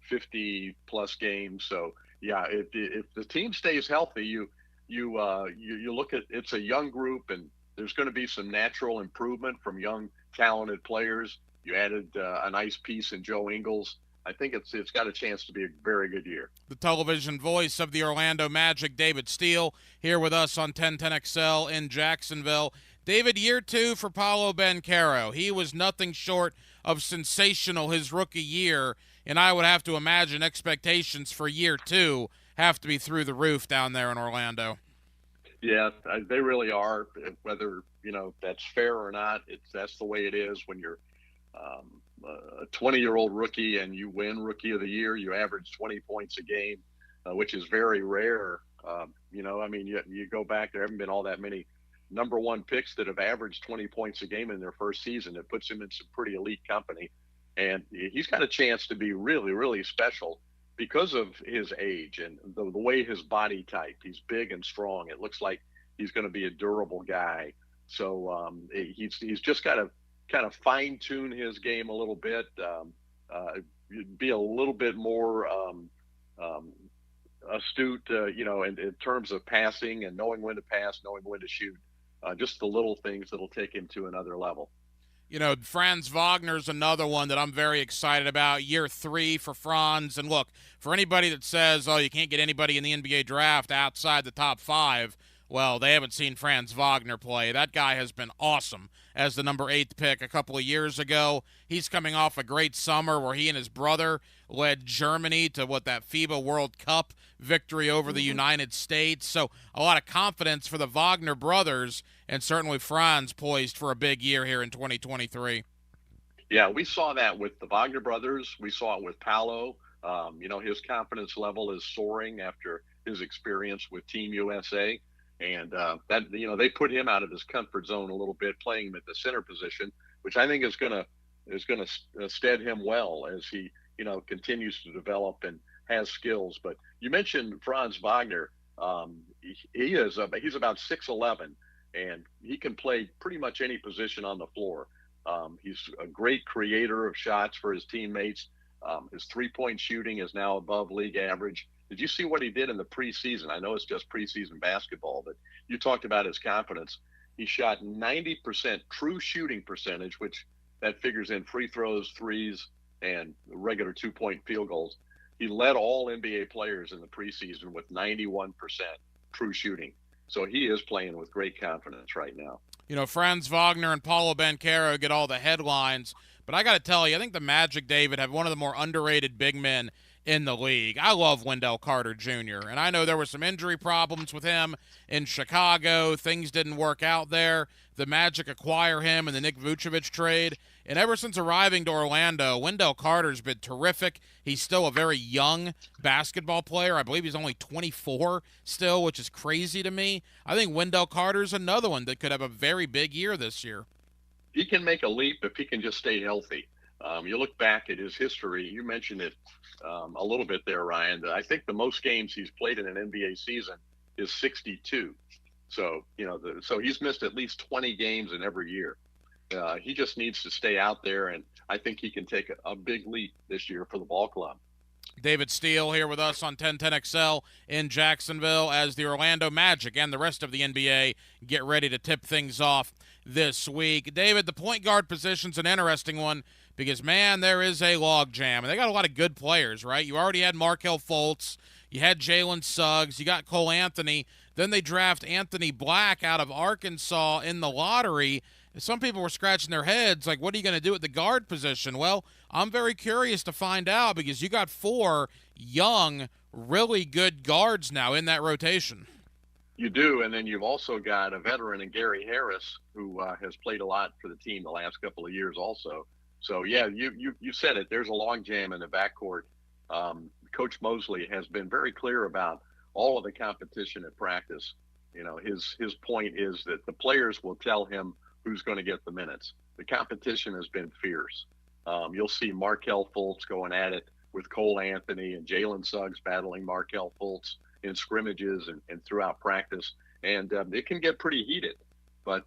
50 plus games. So yeah, if the team stays healthy, you look at, it's a young group, and there's going to be some natural improvement from young talented players. You added a nice piece in Joe Ingles. I think it's got a chance to be a very good year. The television voice of the Orlando Magic, David Steele, here with us on 1010XL in Jacksonville. David, year 2 for Paolo Banchero. He was nothing short of sensational his rookie year, and I would have to imagine expectations for year 2 have to be through the roof down there in Orlando. Yeah, they really are. Whether that's fair or not, that's the way it is when you're a 20-year-old rookie and you win Rookie of the Year. You average 20 points a game, which is very rare. You go back, there haven't been all that many number 1 picks that have averaged 20 points a game in their first season. It puts him in some pretty elite company, and he's got a chance to be really, really special because of his age and the way his body type. He's big and strong. It looks like he's going to be a durable guy. So he's just got to kind of fine tune his game a little bit, be a little bit more astute, in terms of passing and knowing when to pass, knowing when to shoot, just the little things that'll take him to another level. Franz Wagner's another one that I'm very excited about. Year 3 for Franz. And look, for anybody that says, you can't get anybody in the NBA draft outside the top 5, well, they haven't seen Franz Wagner play. That guy has been awesome as the number 8th pick a couple of years ago. He's coming off a great summer where he and his brother led Germany to that FIBA World Cup victory over the United States. So a lot of confidence for the Wagner brothers, and certainly Franz poised for a big year here in 2023. Yeah, we saw that with the Wagner brothers. We saw it with Paolo. His confidence level is soaring after his experience with Team USA. And they put him out of his comfort zone a little bit, playing him at the center position, which I think is going to stead him well as he continues to develop and has skills. But you mentioned Franz Wagner. He's about 6'11", and he can play pretty much any position on the floor. He's a great creator of shots for his teammates. His 3-point shooting is now above league average. Did you see what he did in the preseason? I know it's just preseason basketball, but you talked about his confidence. He shot 90% true shooting percentage, which that figures in free throws, threes, and regular 2-point field goals. He led all NBA players in the preseason with 91% true shooting. So he is playing with great confidence right now. Franz Wagner and Paolo Banchero get all the headlines, but I got to tell you, I think the Magic, David, have one of the more underrated big men in the league. I love Wendell Carter Jr., and I know there were some injury problems with him in Chicago. Things didn't work out there. The Magic acquire him in the Nick Vucevic trade, and ever since arriving to Orlando, Wendell Carter's been terrific. He's still a very young basketball player. I believe he's only 24 still, which is crazy to me. I think Wendell Carter's another one that could have a very big year this year. He can make a leap if he can just stay healthy. You look back at his history, you mentioned it a little bit there, Ryan. I think the most games he's played in an NBA season is 62. So, so he's missed at least 20 games in every year. He just needs to stay out there, and I think he can take a big leap this year for the ball club. David Steele here with us on 1010XL in Jacksonville as the Orlando Magic and the rest of the NBA get ready to tip things off this week. David, the point guard position's an interesting one because, man, there is a logjam. And they got a lot of good players, right? You already had Markelle Fultz. You had Jalen Suggs. You got Cole Anthony. Then they draft Anthony Black out of Arkansas in the lottery. Some people were scratching their heads, like, what are you going to do at the guard position? Well, I'm very curious to find out because you got 4 young, really good guards now in that rotation. You do, and then you've also got a veteran in Gary Harris who has played a lot for the team the last couple of years also. So, yeah, you said it. There's a logjam in the backcourt. Coach Mosley has been very clear about all of the competition at practice. You know, his point is that the players will tell him who's going to get the minutes. The competition has been fierce. You'll see Markelle Fultz going at it with Cole Anthony and Jalen Suggs battling Markelle Fultz in scrimmages and throughout practice. And it can get pretty heated. But,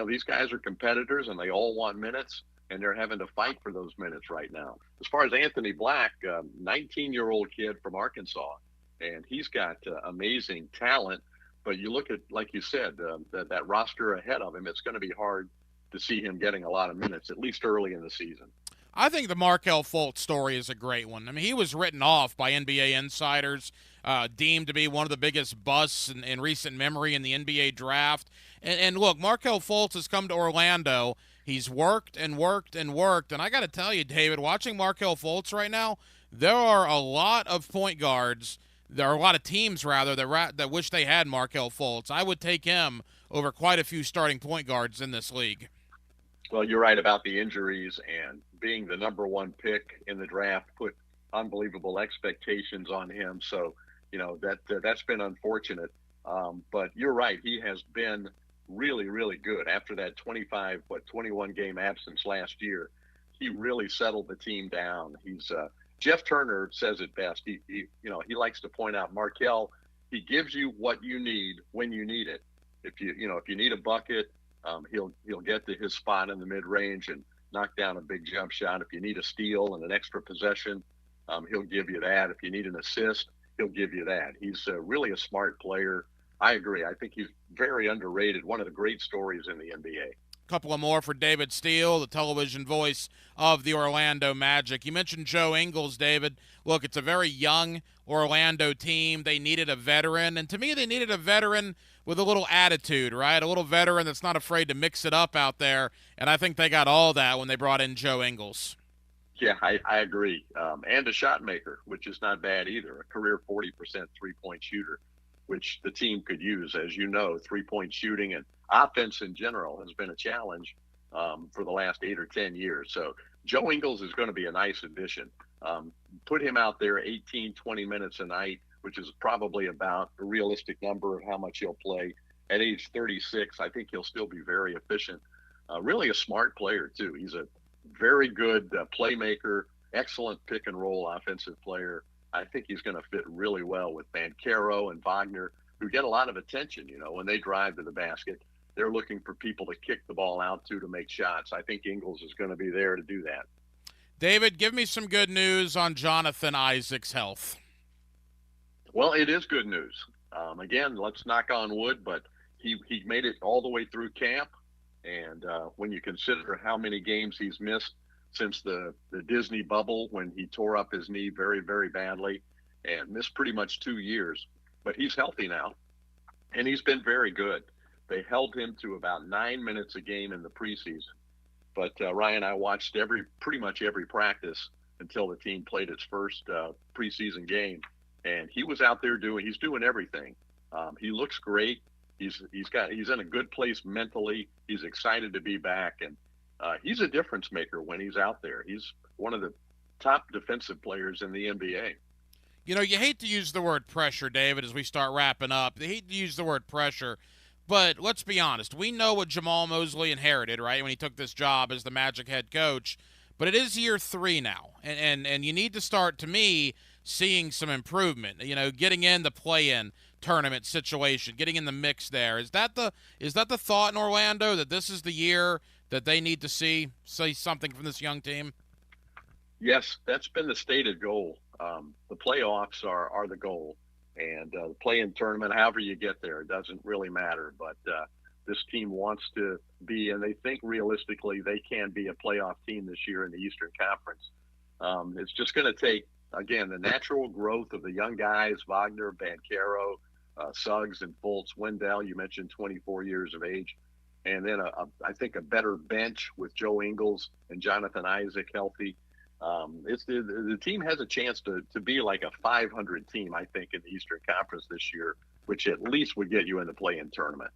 these guys are competitors and they all want minutes, and they're having to fight for those minutes right now. As far as Anthony Black, 19-year-old kid from Arkansas, and he's got amazing talent. But you look at, like you said, that roster ahead of him, it's going to be hard to see him getting a lot of minutes, at least early in the season. I think the Markelle Fultz story is a great one. I mean, he was written off by NBA insiders, deemed to be one of the biggest busts in recent memory in the NBA draft. And look, Markelle Fultz has come to Orlando. He's worked and worked and worked. And I got to tell you, David, watching Markelle Fultz right now, there are a lot of point guards. There are a lot of teams, rather, that wish they had Markelle Fultz. I would take him over quite a few starting point guards in this league. Well, you're right about the injuries, and being the number one pick in the draft put unbelievable expectations on him. So, that's been unfortunate. But you're right. He has been really, really good. After that 21 game absence last year, he really settled the team down. He's Jeff Turner says it best. He likes to point out Markelle. He gives you what you need when you need it. If you need a bucket, he'll get to his spot in the mid range and knock down a big jump shot. If you need a steal and an extra possession, he'll give you that. If you need an assist, he'll give you that. He's really a smart player. I agree. I think he's very underrated. One of the great stories in the NBA. Couple of more for David Steele, the television voice of the Orlando Magic. You mentioned Joe Ingles, David. Look, it's a very young Orlando team. They needed a veteran, and to me they needed a veteran with a little attitude, right? A little veteran that's not afraid to mix it up out there, and I think they got all that when they brought in Joe Ingles. Yeah, I agree. And a shot maker, which is not bad either, a career 40% three-point shooter, which the team could use. As you know, three-point shooting and offense in general has been a challenge for the last 8 or 10 years. So Joe Ingles is going to be a nice addition. Put him out there 18, 20 minutes a night, which is probably about a realistic number of how much he'll play. At age 36, I think he'll still be very efficient. Really a smart player, too. He's a very good playmaker, excellent pick-and-roll offensive player. I think he's going to fit really well with Banchero and Wagner, who get a lot of attention, when they drive to the basket. They're looking for people to kick the ball out to make shots. I think Ingles is going to be there to do that. David, give me some good news on Jonathan Isaac's health. Well, it is good news. Again, let's knock on wood, but he made it all the way through camp. And when you consider how many games he's missed since the Disney bubble, when he tore up his knee very, very badly and missed pretty much 2 years, but he's healthy now, and he's been very good. They held him to about 9 minutes a game in the preseason. But Ryan, I watched pretty much every practice until the team played its first preseason game, and he was out there he's doing everything. He looks great. He's in a good place mentally. He's excited to be back, and he's a difference maker when he's out there. He's one of the top defensive players in the NBA. You hate to use the word pressure, David, as we start wrapping up. You hate to use the word pressure, but let's be honest. We know what Jamal Mosley inherited, right, when he took this job as the Magic head coach. But it is year 3 now, and you need to start, to me, seeing some improvement. Getting in the play-in tournament situation, getting in the mix there. Is that the thought in Orlando, that this is the year that they need to see something from this young team? Yes, that's been the stated goal. The playoffs are the goal, and the play-in tournament, however you get there, it doesn't really matter. But this team wants to be, and they think realistically they can be a playoff team this year in the Eastern Conference. It's just going to take, again, the natural growth of the young guys, Wagner, Banchero, Suggs, and Fultz. Wendell, you mentioned 24 years of age. And then I think a better bench with Joe Ingles and Jonathan Isaac healthy. It's the team has a chance to be like a 500 team, I think, in the Eastern Conference this year, which at least would get you in the play-in tournament.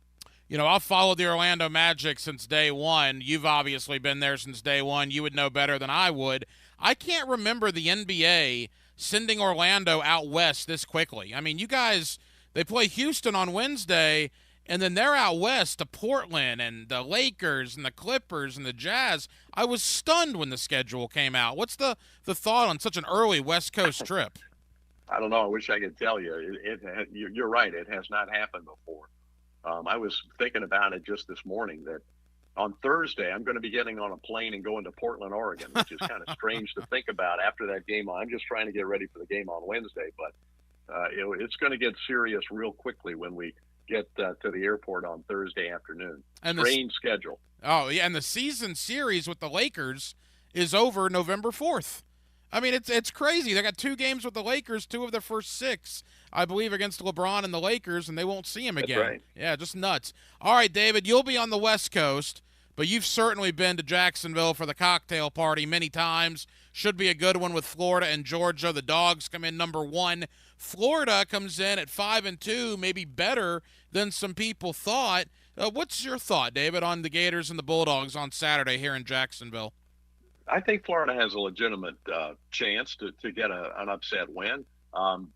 You know, I've followed the Orlando Magic since day one. You've obviously been there since day one. You would know better than I would. I can't remember the NBA sending Orlando out west this quickly. I mean, you guys, they play Houston on Wednesday, and then they're out west to Portland and the Lakers and the Clippers and the Jazz. I was stunned when the schedule came out. What's the thought on such an early West Coast trip? I don't know. I wish I could tell you. You're right. It has not happened before. I was thinking about it just this morning that on Thursday I'm going to be getting on a plane and going to Portland, Oregon, which is kind of strange to think about after that game. I'm just trying to get ready for the game on Wednesday, but it's going to get serious real quickly when we get to the airport on Thursday afternoon. And strange schedule. Oh, yeah, and the season series with the Lakers is over November 4th. I mean, it's crazy. They got 2 games with the Lakers, 2 of their first 6, I believe, against LeBron and the Lakers, and they won't see him again. That's right. Yeah, just nuts. All right, David, you'll be on the West Coast, but you've certainly been to Jacksonville for the cocktail party many times. Should be a good one with Florida and Georgia. The Dogs come in number 1. Florida comes in at 5-2, maybe better than some people thought. What's your thought, David, on the Gators and the Bulldogs on Saturday here in Jacksonville? I think Florida has a legitimate chance to get an upset win. I'm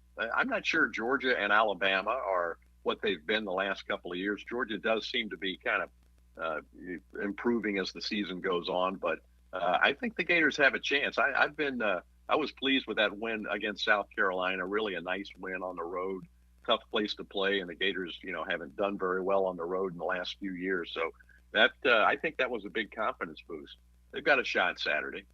not sure Georgia and Alabama are what they've been the last couple of years. Georgia does seem to be kind of improving as the season goes on, but I think the Gators have a chance. I was pleased with that win against South Carolina, really a nice win on the road. Tough place to play, and the Gators, haven't done very well on the road in the last few years. So that I think that was a big confidence boost. They've got a shot Saturday.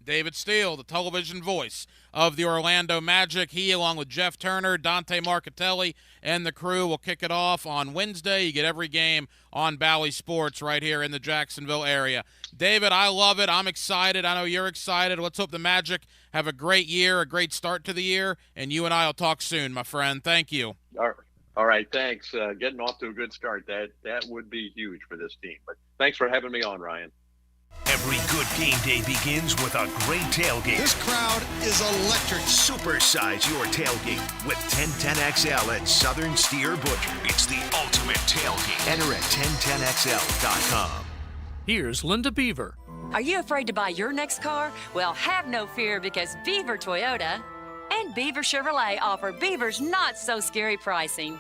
David Steele, the television voice of the Orlando Magic. He, along with Jeff Turner, Dante Marchitelli, and the crew will kick it off on Wednesday. You get every game on Bally Sports right here in the Jacksonville area. David, I love it. I'm excited. I know you're excited. Let's hope the Magic have a great year, a great start to the year, and you and I will talk soon, my friend. Thank you. All right, thanks. Getting off to a good start, that would be huge for this team. But thanks for having me on, Ryan. Every good game day begins with a great tailgate. This crowd is electric. Supersize your tailgate with 1010XL at Southern Steer Butcher. It's the ultimate tailgate. Enter at 1010XL.com. Here's Linda Beaver. Are you afraid to buy your next car? Well, have no fear, because Beaver Toyota and Beaver Chevrolet offer Beaver's not-so-scary pricing.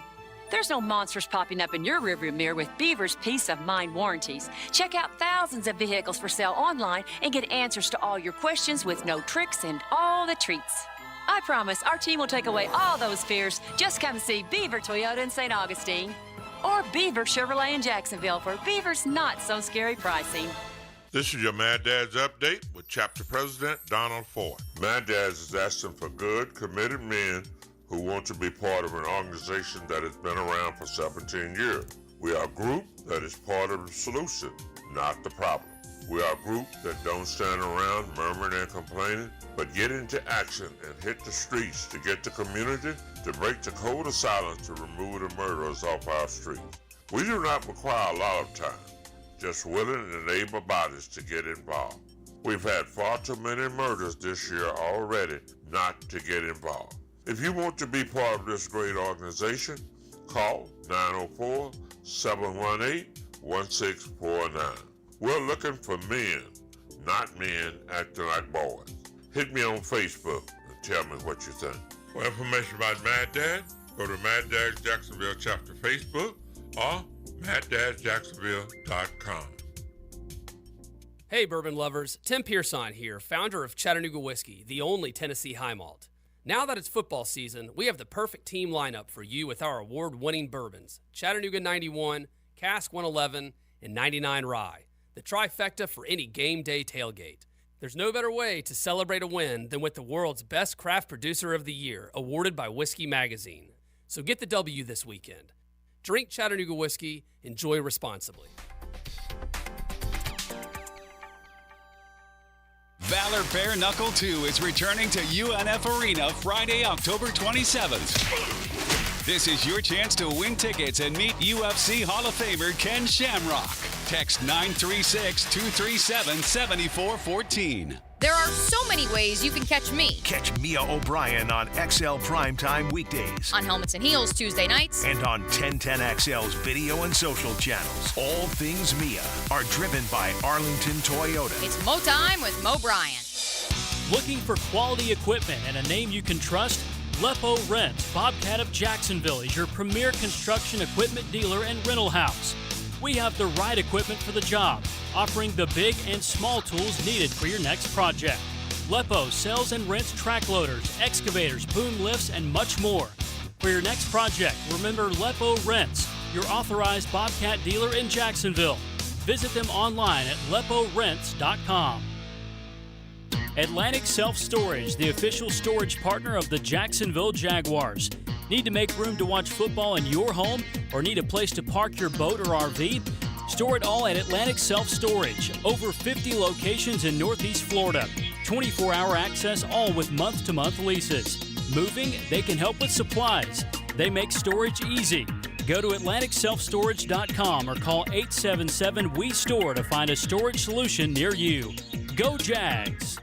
There's no monsters popping up in your rearview mirror with Beaver's peace of mind warranties. Check out thousands of vehicles for sale online and get answers to all your questions with no tricks and all the treats. I promise our team will take away all those fears. Just come see Beaver Toyota in St. Augustine or Beaver Chevrolet in Jacksonville for Beaver's not-so-scary pricing. This is your Mad Dad's Update with Chapter President Donald Ford. Mad Dad's is asking for good, committed men who want to be part of an organization that has been around for 17 years. We are a group that is part of the solution, not the problem. We are a group that don't stand around murmuring and complaining, but get into action and hit the streets to get the community to break the code of silence to remove the murderers off our streets. We do not require a lot of time, just willing and able bodies to get involved. We've had far too many murders this year already not to get involved. If you want to be part of this great organization, call 904-718-1649. We're looking for men, not men acting like boys. Hit me on Facebook and tell me what you think. For information about Mad Dad, go to Mad Dad's Jacksonville Chapter Facebook or MadDadsJacksonville.com. Hey, bourbon lovers. Tim Pierson here, founder of Chattanooga Whiskey, the only Tennessee high malt. Now that it's football season, we have the perfect team lineup for you with our award-winning bourbons, Chattanooga 91, Cask 111, and 99 Rye, the trifecta for any game day tailgate. There's no better way to celebrate a win than with the world's best craft producer of the year, awarded by Whiskey Magazine. So get the W this weekend. Drink Chattanooga Whiskey, enjoy responsibly. Valor Bare Knuckle 2 is returning to UNF Arena Friday, October 27th. This is your chance to win tickets and meet UFC Hall of Famer Ken Shamrock. Text 936-237-7414. There are so many ways you can catch me. Catch Mia O'Brien on XL Primetime weekdays. On Helmets and Heels Tuesday nights. And on 1010XL's video and social channels. All things Mia are driven by Arlington Toyota. It's Mo Time with Mo Bryan. Looking for quality equipment and a name you can trust? Lepo Rents, Bobcat of Jacksonville, is your premier construction equipment dealer and rental house. We have the right equipment for the job, offering the big and small tools needed for your next project. Lepo sells and rents track loaders, excavators, boom lifts, and much more. For your next project, remember Lepo Rents, your authorized Bobcat dealer in Jacksonville. Visit them online at leporents.com. Atlantic Self Storage, the official storage partner of the Jacksonville Jaguars. Need to make room to watch football in your home or need a place to park your boat or RV? Store it all at Atlantic Self Storage. Over 50 locations in Northeast Florida. 24-hour access, all with month-to-month leases. Moving? They can help with supplies. They make storage easy. Go to AtlanticSelfStorage.com or call 877-WE-STORE to find a storage solution near you. Go Jags!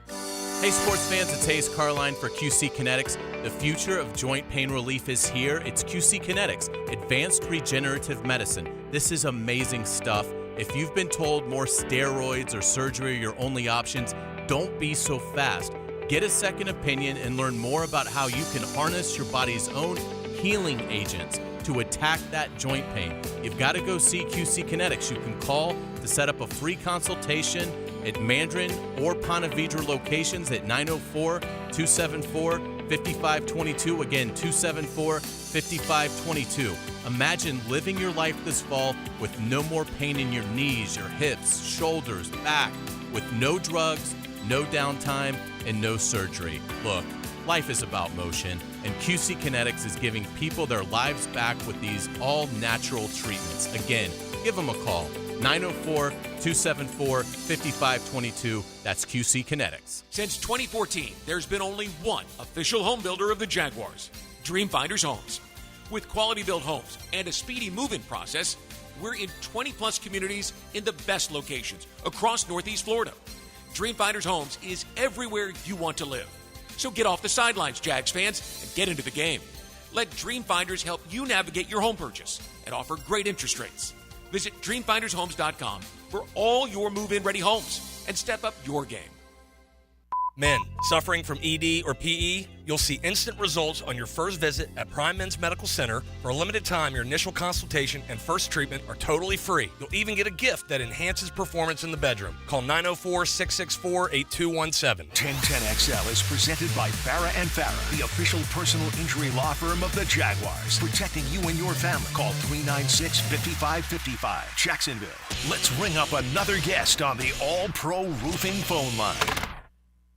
Hey sports fans, it's Hayes Carline for QC Kinetics. The future of joint pain relief is here. It's QC Kinetics, advanced regenerative medicine. This is amazing stuff. If you've been told more steroids or surgery are your only options, don't be so fast. Get a second opinion and learn more about how you can harness your body's own healing agents to attack that joint pain. You've got to go see QC Kinetics. You can call to set up a free consultation at Mandarin or Ponte Vedra locations at 904-274-5522. Again, 274-5522. Imagine living your life this fall with no more pain in your knees, your hips, shoulders, back, with no drugs, no downtime, and no surgery. Look, life is about motion, and QC Kinetics is giving people their lives back with these all-natural treatments. Again, give them a call. 904-274-5522. That's QC Kinetics. Since 2014, there's been only one official home builder of the Jaguars, Dreamfinders Homes. With quality-built homes and a speedy move-in process, we're in 20-plus communities in the best locations across Northeast Florida. Dreamfinders Homes is everywhere you want to live. So get off the sidelines, Jags fans, and get into the game. Let Dreamfinders help you navigate your home purchase and offer great interest rates. Visit DreamfindersHomes.com for all your move-in ready homes and step up your game. Men suffering from ED or PE, you'll see instant results on your first visit at Prime Men's Medical Center. For a limited time, your initial consultation and first treatment are totally free. You'll even get a gift that enhances performance in the bedroom. Call 904-664-8217. 1010XL is presented by Farah & Farah, the official personal injury law firm of the Jaguars, protecting you and your family. Call 396-5555. Jacksonville. Let's ring up another guest on the All-Pro Roofing phone line.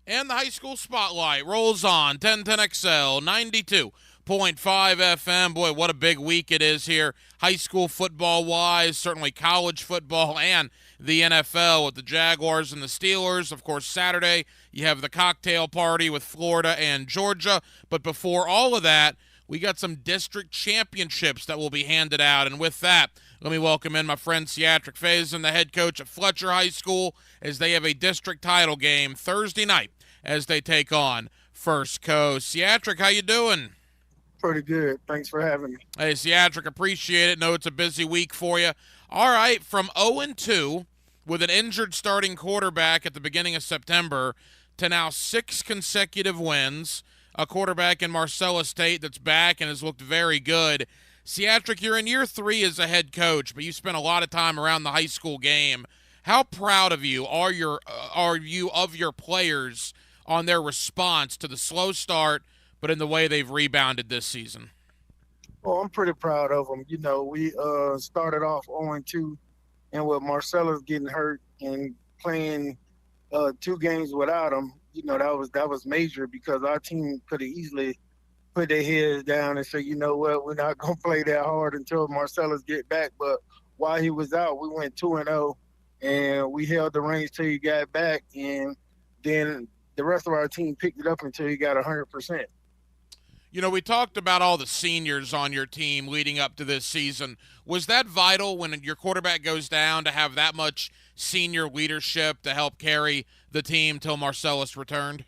And the high school spotlight rolls on. 1010XL, 92.5 FM. Boy, what a big week it is here. High school football-wise, certainly college football and the NFL with the Jaguars and the Steelers. Of course, Saturday, you have the cocktail party with Florida and Georgia. But before all of that, we got some district championships that will be handed out. And with that, let me welcome in my friend Ciatric Faison, the head coach at Fletcher High School, as they have a district title game Thursday night as they take on First Coast. Ciatric, how you doing? Pretty good. Thanks for having me. Hey, Ciatric, appreciate it. Know it's a busy week for you. All right, from 0-2 with an injured starting quarterback at the beginning of September to now 6 consecutive wins, a quarterback in Marcellus State that's back and has looked very good. Ciatric, you're in year 3 as a head coach, but you spent a lot of time around the high school game. How proud of you are you of your players on their response to the slow start, but in the way they've rebounded this season? Well, I'm pretty proud of them. You know, we started off 0-2, and with Marcellus getting hurt and playing 2 games without him, you know, that was major because our team could have easily put their heads down and say, you know what, we're not going to play that hard until Marcellus get back. But while he was out, we went 2-0, and we held the reins till he got back, and then the rest of our team picked it up until he got 100%. You know, we talked about all the seniors on your team leading up to this season. Was that vital when your quarterback goes down to have that much senior leadership to help carry the team till Marcellus returned?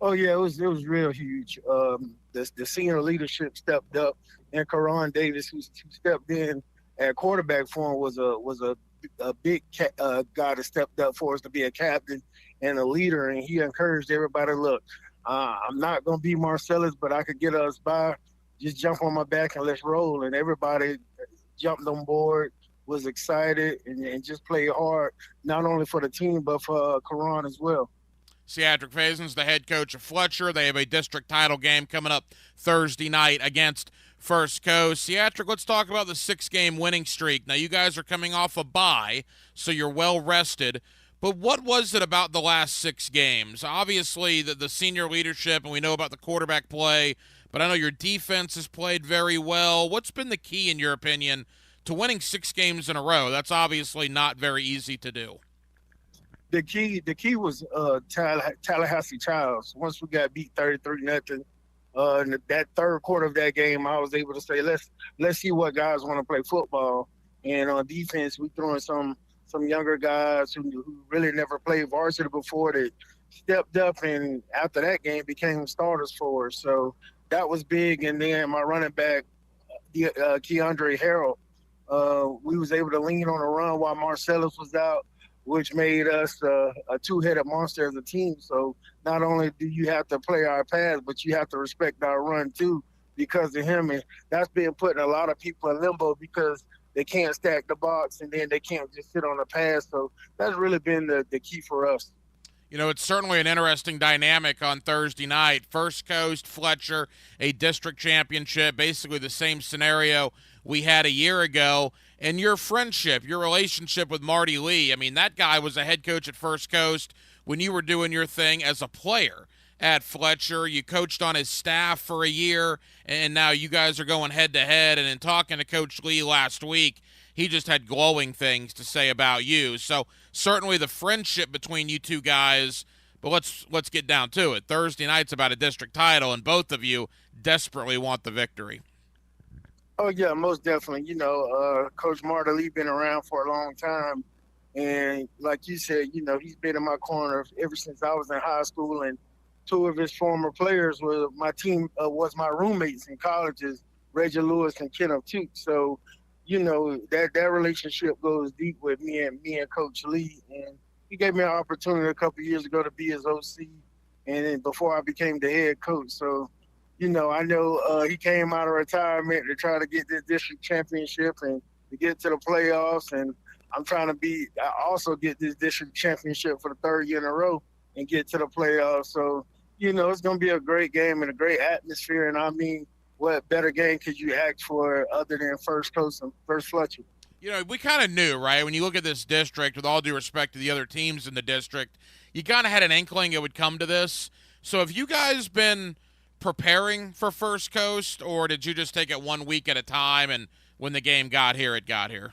Oh yeah, it was real huge. The senior leadership stepped up, and Karan Davis, who stepped in at quarterback for him, was a big guy that stepped up for us to be a captain and a leader, and he encouraged everybody. Look, I'm not gonna be Marcellus, but I could get us by. Just jump on my back and let's roll. And everybody jumped on board, was excited, and just played hard, not only for the team but for Karan as well. Ciatrick Faison's the head coach of Fletcher. They have a district title game coming up Thursday night against First Coast. Ciatrick, let's talk about the 6-game winning streak. Now, you guys are coming off a bye, so you're well rested. But what was it about the last 6 games? Obviously, the senior leadership, and we know about the quarterback play, but I know your defense has played very well. What's been the key, in your opinion, to winning 6 games in a row? That's obviously not very easy to do. The key was Tallahassee Childs. Once we got beat 33-0, in that third quarter of that game, I was able to say, let's see what guys want to play football. And on defense, we threw in some younger guys who really never played varsity before that stepped up, and after that game became starters for us. So that was big. And then my running back, Keandre Harrell, we was able to lean on a run while Marcellus was out, which made us a two-headed monster as a team. So not only do you have to play our pass, but you have to respect our run too because of him. And that's been putting a lot of people in limbo because they can't stack the box and then they can't just sit on the pass. So that's really been the key for us. You know, it's certainly an interesting dynamic on Thursday night. First Coast, Fletcher, a district championship, basically the same scenario we had a year ago. And your friendship, your relationship with Marty Lee, I mean, that guy was a head coach at First Coast when you were doing your thing as a player at Fletcher. You coached on his staff for a year, and now you guys are going head-to-head. And in talking to Coach Lee last week, he just had glowing things to say about you. So certainly the friendship between you two guys, but let's get down to it. Thursday night's about a district title, and both of you desperately want the victory. Oh, yeah, most definitely. You know, Coach Marty Lee been around for a long time. And like you said, you know, he's been in my corner ever since I was in high school. And 2 of his former players were my team, was my roommates in colleges, Reggie Lewis and Kenneth Tuke. So, you know, that relationship goes deep with me and Coach Lee. And he gave me an opportunity a couple of years ago to be his OC, and then before I became the head coach. So, you know, I know he came out of retirement to try to get this district championship and to get to the playoffs. And I'm trying to also get this district championship for the 3rd year in a row and get to the playoffs. So, you know, it's going to be a great game and a great atmosphere. And I mean, what better game could you ask for other than First Coast and First Fletcher? You know, we kind of knew, right? When you look at this district, with all due respect to the other teams in the district, you kind of had an inkling it would come to this. So have you guys been preparing for First Coast, or did you just take it 1 week at a time, and when the game got here, it got here?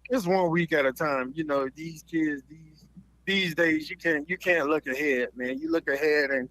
It's 1 week at a time. You know, these kids, these days, you can't look ahead, man. You look ahead and,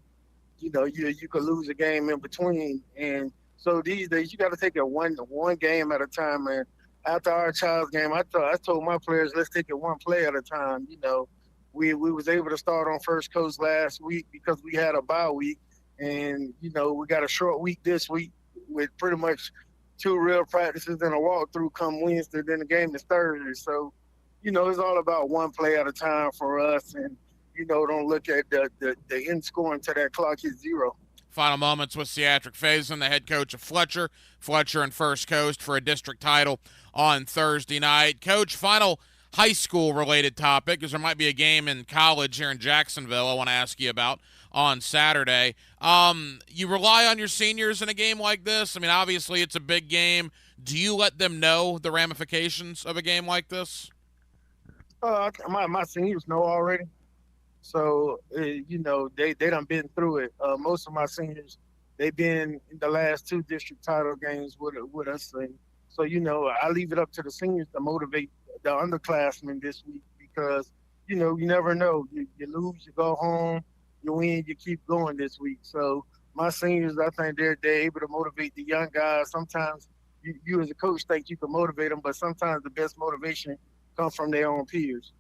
you know, you could lose a game in between. And so these days, you got to take it one game at a time. And after our Child's game, I told my players, let's take it one play at a time. You know, we was able to start on First Coast last week because we had a bye week. And, you know, we got a short week this week with pretty much 2 real practices and a walkthrough come Wednesday, then the game is Thursday. So, you know, it's all about one play at a time for us. And, you know, don't look at the end score until that clock hits 0. Final moments with Ciatrick Faison, the head coach of Fletcher and First Coast for a district title on Thursday night. Coach, final high school-related topic, because there might be a game in college here in Jacksonville I want to ask you about on Saturday. You rely on your seniors in a game like this? I mean, obviously it's a big game. Do you let them know the ramifications of a game like this? My seniors know already. So, you know, they done been through it. Most of my seniors, they've been in the last 2 district title games with us. And so, you know, I leave it up to the seniors to motivate the underclassmen this week because, you know, you never know. You lose, you go home. You win, you keep going this week. So my seniors, I think they're able to motivate the young guys. Sometimes you as a coach think you can motivate them, but sometimes the best motivation come from their own peers.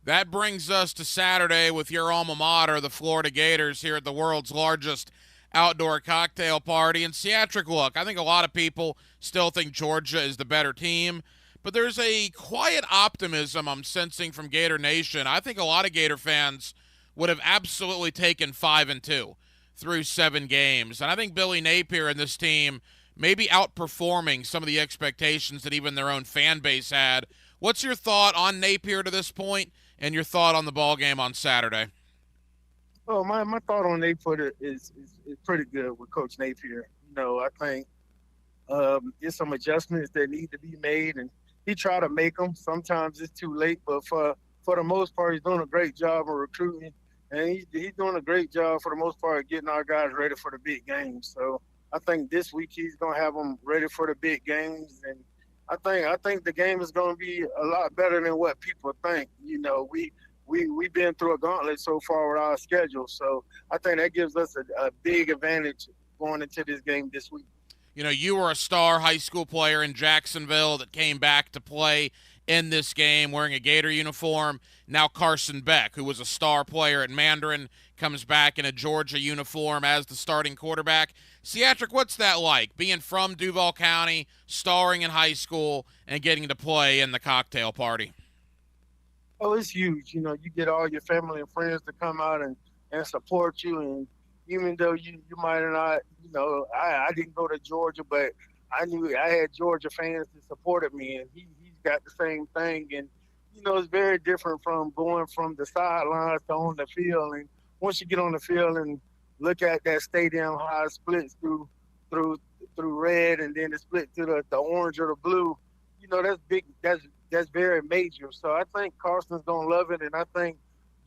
That brings us to Saturday with your alma mater, the Florida Gators, here at the world's largest outdoor cocktail party. And Seatric, look, I think a lot of people still think Georgia is the better team, but there's a quiet optimism I'm sensing from Gator Nation. I think a lot of Gator fans would have absolutely taken 5-2 through 7 games. And I think Billy Napier and this team may be outperforming some of the expectations that even their own fan base had. What's your thought on Napier to this point and your thought on the ball game on Saturday? Oh, my thought on Napier is pretty good with Coach Napier. You know, I think there's some adjustments that need to be made, and he tried to make them. Sometimes it's too late, but for the most part, he's doing a great job of recruiting, and he's doing a great job for the most part of getting our guys ready for the big games. So I think this week he's going to have them ready for the big games, and I think the game is going to be a lot better than what people think. You know, we've been through a gauntlet so far with our schedule, so I think that gives us a big advantage going into this game this week. You know, you were a star high school player in Jacksonville that came back to play in this game wearing a Gator uniform. Now Carson Beck, who was a star player at Mandarin, comes back in a Georgia uniform as the starting quarterback. Seatric, what's that like, being from Duval County, starring in high school, and getting to play in the cocktail party? Oh, it's huge. You know, you get all your family and friends to come out and support you. And even though you might not, you know, I didn't go to Georgia, but I knew I had Georgia fans that supported me, and he's got the same thing. And, you know, it's very different from going from the sidelines to on the field. And once you get on the field and look at that stadium, how it splits through red, and then it splits to the orange or the blue, you know, that's big. That's very major. So I think Carson's gonna love it, and I think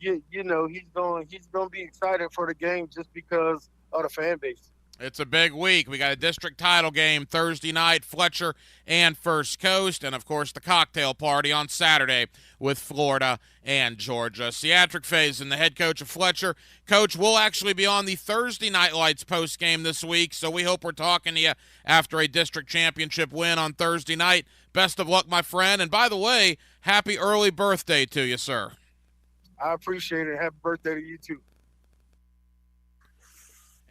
you know he's gonna be excited for the game just because of the fan base. It's a big week. We got a district title game Thursday night, Fletcher and First Coast, and, of course, the cocktail party on Saturday with Florida and Georgia. Seatric Faison, the head coach of Fletcher. Coach, we'll actually be on the Thursday Night Lights post-game this week, so we hope we're talking to you after a district championship win on Thursday night. Best of luck, my friend. And, by the way, happy early birthday to you, sir. I appreciate it. Happy birthday to you, too.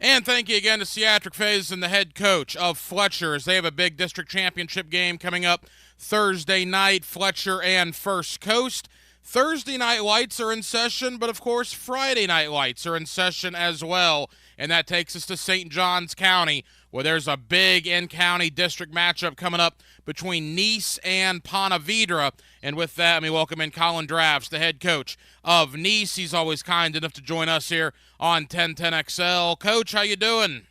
And thank you again to Seatric Faison, the head coach of Fletcher, as they have a big district championship game coming up Thursday night, Fletcher and First Coast. Thursday night lights are in session, but of course Friday night lights are in session as well. And that takes us to St. Johns County, where there's a big in-county district matchup coming up between Nice and Ponte Vedra. And with that, let me welcome in Colin Drafts, the head coach of Nice. He's always kind enough to join us here on 1010XL. Coach, how you doing?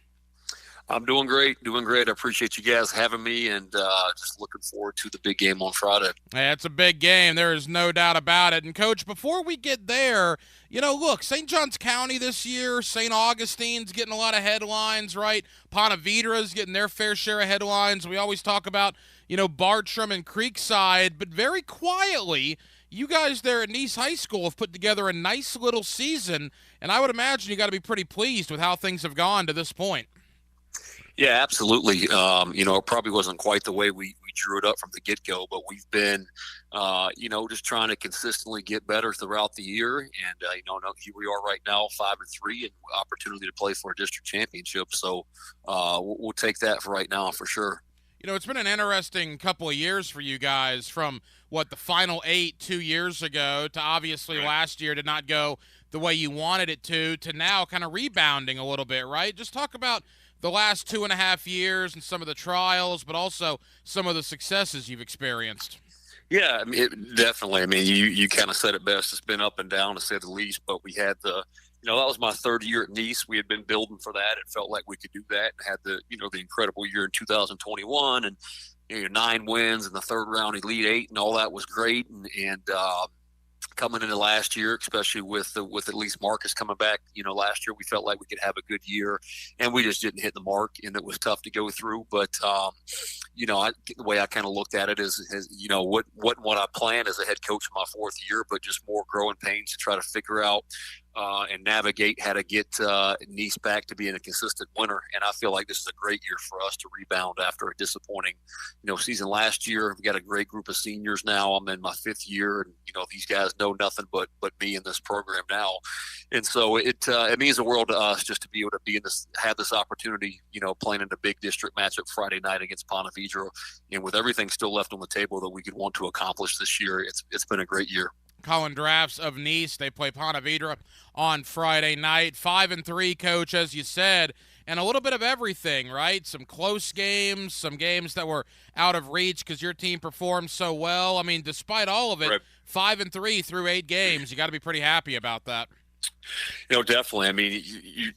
I'm doing great. I appreciate you guys having me, and just looking forward to the big game on Friday. Yeah, it's a big game. There is no doubt about it. And, Coach, before we get there, you know, look, St. Johns County this year, St. Augustine's getting a lot of headlines, right? Ponte Vedra's getting their fair share of headlines. We always talk about, you know, Bartram and Creekside, but very quietly, you guys there at Nice High School have put together a nice little season, and I would imagine you got to be pretty pleased with how things have gone to this point. Yeah, absolutely. You know, it probably wasn't quite the way we drew it up from the get-go, but we've been, you know, just trying to consistently get better throughout the year. And, you know, here we are right now, 5-3, and opportunity to play for a district championship. So we'll take that for right now for sure. You know, it's been an interesting couple of years for you guys, from the Final 8 2 years ago to obviously last year did not go the way you wanted it to now kind of rebounding a little bit, right? Just talk about the last 2.5 years and some of the trials, but also some of the successes you've experienced. Yeah, I mean, definitely. I mean, you kind of said it best. It's been up and down, to say the least, but we had you know, that was my third year at Nice. We had been building for that. It felt like we could do that, and had the incredible year in 2021, and, you know, 9 wins in the third round Elite 8, and all that was great. And coming into last year, especially with at least Marcus coming back, you know, last year we felt like we could have a good year, and we just didn't hit the mark, and it was tough to go through. But you know, the way I kind of looked at it is you know, what I planned as a head coach in my 4th year, but just more growing pains to try to figure out and navigate how to get Nice back to being a consistent winner. And I feel like this is a great year for us to rebound after a disappointing, season last year. We've got a great group of seniors now. I'm in my 5th year, and these guys know nothing but me in this program now. And so it means the world to us just to be able to have this opportunity, playing in a big district matchup Friday night against Ponte Vedra, and with everything still left on the table that we could want to accomplish this year. It's been a great year. Colin Drafts of Nice, they play Ponte Vedra on Friday night. 5-3, Coach, as you said, and a little bit of everything, right? Some close games, some games that were out of reach because your team performed so well. I mean, despite all of it, right. 5-3 through 8 games, you got to be pretty happy about that. Definitely. I mean,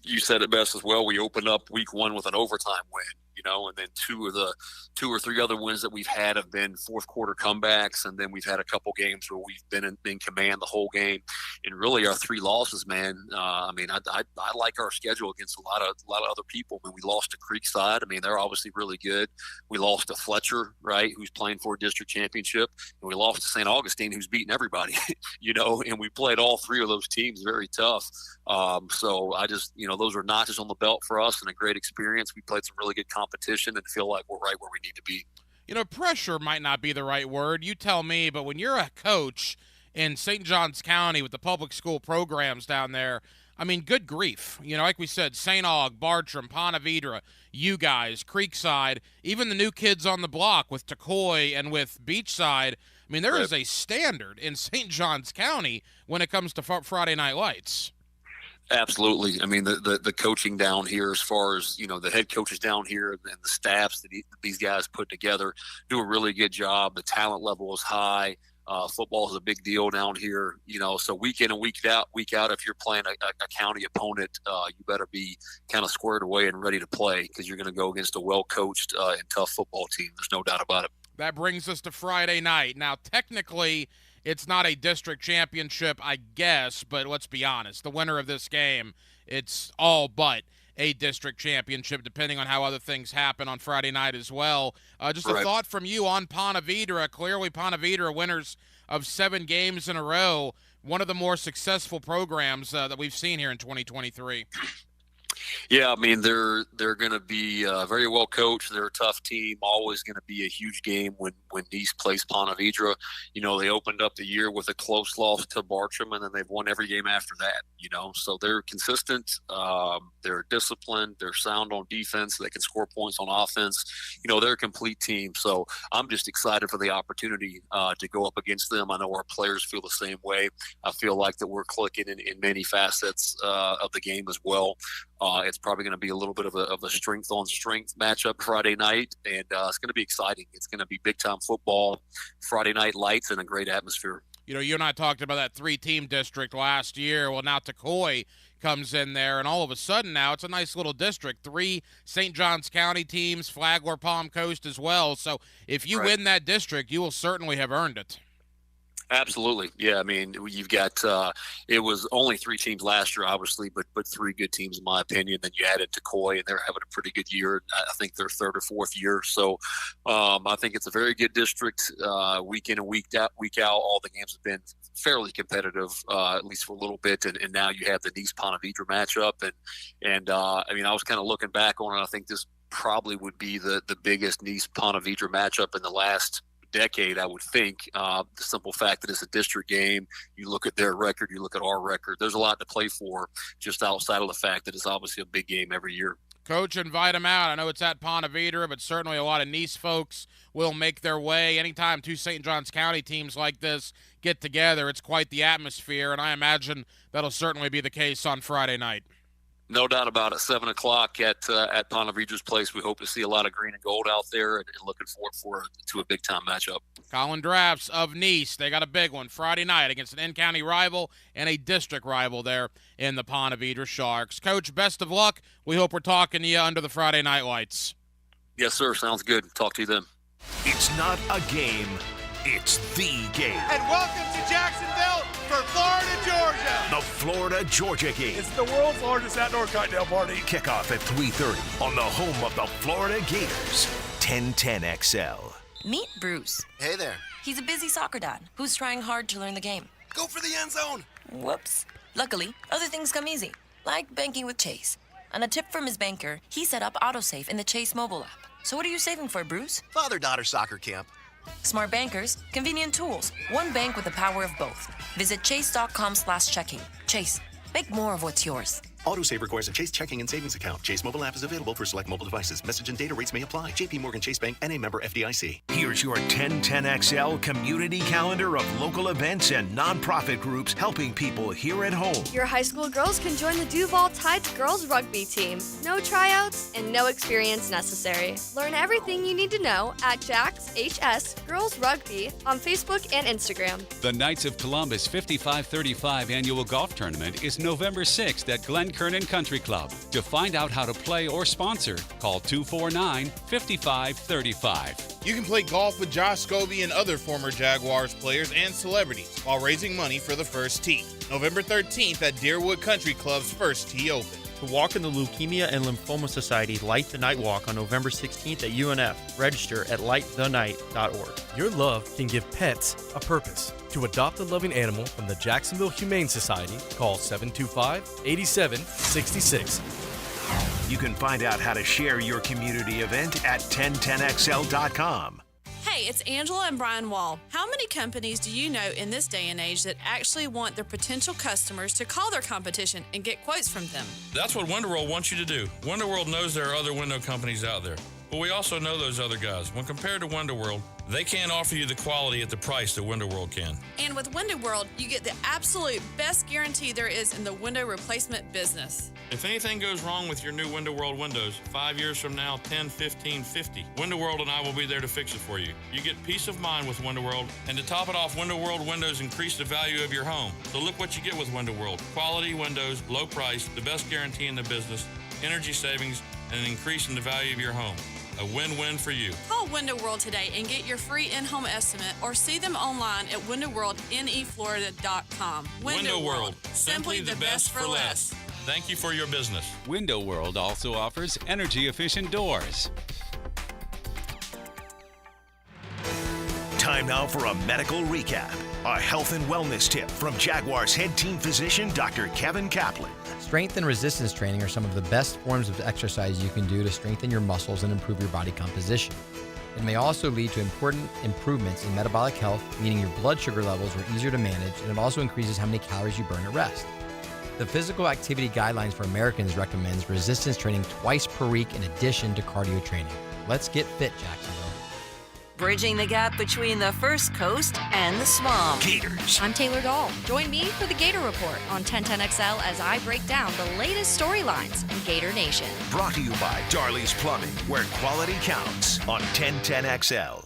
you said it best as well. We opened up week 1 with an overtime win, and then 2 or 3 other wins that we've had have been fourth quarter comebacks, and then we've had a couple games where we've been in command the whole game. And really, our 3 losses, man. I like our schedule against a lot of other people. When we lost to Creekside, they're obviously really good. We lost to Fletcher, right, who's playing for a district championship, and we lost to St. Augustine, who's beating everybody. And we played all 3 of those teams very tough. So I just, those are notches on the belt for us and a great experience. We played some really good competition and feel like we're right where we need to be. Pressure might not be the right word. You tell me, but when you're a coach in St. Johns County with the public school programs down there, good grief. Like we said, St. Aug, Bartram, Ponte Vedra, you guys, Creekside, even the new kids on the block with Tacoy and with Beachside. There is a standard in St. Johns County when it comes to Friday Night Lights. Absolutely. The coaching down here, as far as, the head coaches down here and the staffs that these guys put together do a really good job. The talent level is high. Football is a big deal down here, so week in and week out, if you're playing a county opponent, you better be kind of squared away and ready to play because you're going to go against a well-coached and tough football team. There's no doubt about it. That brings us to Friday night. Now, technically, it's not a district championship, I guess, but let's be honest. The winner of this game, it's all but a district championship, depending on how other things happen on Friday night as well. Just a thought from you on Ponte Vedra. Clearly, Ponte Vedra, winners of 7 games in a row, one of the more successful programs that we've seen here in 2023. Yeah, they're going to be very well coached. They're a tough team. Always going to be a huge game when Nice plays Ponte Vedra. They opened up the year with a close loss to Bartram, and then they've won every game after that. So they're consistent. They're disciplined. They're sound on defense. They can score points on offense. They're a complete team. So I'm just excited for the opportunity to go up against them. I know our players feel the same way. I feel like that we're clicking in many facets of the game as well. It's probably going to be a little bit of a strength-on-strength matchup Friday night, and it's going to be exciting. It's going to be big-time football, Friday night lights, and a great atmosphere. You and I talked about that 3-team district last year. Well, now Tacoy comes in there, and all of a sudden now it's a nice little district. 3 St. Johns County teams, Flagler, Palm Coast as well. So if you win that district, you will certainly have earned it. Absolutely. Yeah, you've got it was only 3 teams last year, obviously, but 3 good teams in my opinion. Then you added Tacoy, and they're having a pretty good year. I think their 3rd or 4th year. So I think it's a very good district. Week in and week out, all the games have been fairly competitive, at least for a little bit. And now you have the Nice Ponte Vedra matchup. And I was kind of looking back on it. I think this probably would be the biggest Nice Ponte Vedra matchup in the last decade, I would think. The simple fact that it's a district game, you look at their record, you look at our record, there's a lot to play for just outside of the fact that it's obviously a big game every year. Coach, invite them out. I know it's at Ponte Vedra, but certainly a lot of Nice folks will make their way. Anytime 2 St. Johns County teams like this get together, it's quite the atmosphere, and I imagine that'll certainly be the case on Friday night. No doubt about it. 7 o'clock at Ponte Vedra's place. We hope to see a lot of green and gold out there, and looking forward to a big time matchup. Colin Drafts of Nice. They got a big one Friday night against an in-county rival and a district rival there in the Ponte Vedra Sharks. Coach, best of luck. We hope we're talking to you under the Friday night lights. Yes, sir. Sounds good. Talk to you then. It's not a game. It's the game. And welcome to Jacksonville for Florida, Georgia. The Florida-Georgia game. It's the world's largest outdoor cocktail party. Kickoff at 3:30 on the home of the Florida Gators. 1010XL. Meet Bruce. Hey there. He's a busy soccer dad who's trying hard to learn the game. Go for the end zone. Whoops. Luckily, other things come easy, like banking with Chase. On a tip from his banker, he set up AutoSave in the Chase mobile app. So what are you saving for, Bruce? Father-daughter soccer camp. Smart bankers, convenient tools. One bank with the power of both. Visit chase.com/checking. Chase, make more of what's yours. AutoSave requires a Chase checking and savings account. Chase mobile app is available for select mobile devices. Message and data rates may apply. JP Morgan Chase Bank, N.A. member FDIC. Here's your 1010XL community calendar of local events and nonprofit groups helping people here at home. Your high school girls can join the Duval Tides girls rugby team. No tryouts and no experience necessary. Learn everything you need to know at Jack's HS Girls Rugby on Facebook and Instagram. The Knights of Columbus 5535 annual golf tournament is November 6th at Glen Kernan Country Club. To find out how to play or sponsor, call 249-5535. You can play golf with Josh Scobie and other former Jaguars players and celebrities while raising money for the First Tee. November 13th at Deerwood Country Club's First Tee Open. To walk in the Leukemia and Lymphoma Society Light the Night Walk on November 16th at UNF. Register at lightthe.night.org. Your love can give pets a purpose. To adopt a loving animal from the Jacksonville Humane Society, call 725-8766. You can find out how to share your community event at 1010XL.com. Hey, it's Angela and Brian Wall. How many companies do you know in this day and age that actually want their potential customers to call their competition and get quotes from them? That's what WonderWorld wants you to do. WonderWorld knows there are other window companies out there, but we also know those other guys. When compared to WonderWorld, they can't offer you the quality at the price that WonderWorld can. And with WonderWorld, you get the absolute best guarantee there is in the window replacement business. If anything goes wrong with your new WonderWorld windows, 5 years from now, 10, 15, 50, WonderWorld and I will be there to fix it for you. You get peace of mind with WonderWorld, and to top it off, WonderWorld windows increase the value of your home. So look what you get with WonderWorld. Quality windows, low price, the best guarantee in the business, energy savings, and an increase in the value of your home. A win-win for you. Call Window World today and get your free in-home estimate or see them online at windowworldneflorida.com. Window World, simply the best for less. Thank you for your business. Window World also offers energy-efficient doors. Time now for a medical recap. A health and wellness tip from Jaguars head team physician, Dr. Kevin Kaplan. Strength and resistance training are some of the best forms of exercise you can do to strengthen your muscles and improve your body composition. It may also lead to important improvements in metabolic health, meaning your blood sugar levels are easier to manage, and it also increases how many calories you burn at rest. The Physical Activity Guidelines for Americans recommends resistance training twice per week in addition to cardio training. Let's get fit, Jacksonville. Bridging the gap between the First Coast and the swamp. Gators. I'm Taylor Dahl. Join me for the Gator Report on 1010XL as I break down the latest storylines in Gator Nation. Brought to you by Darley's Plumbing, where quality counts on 1010XL.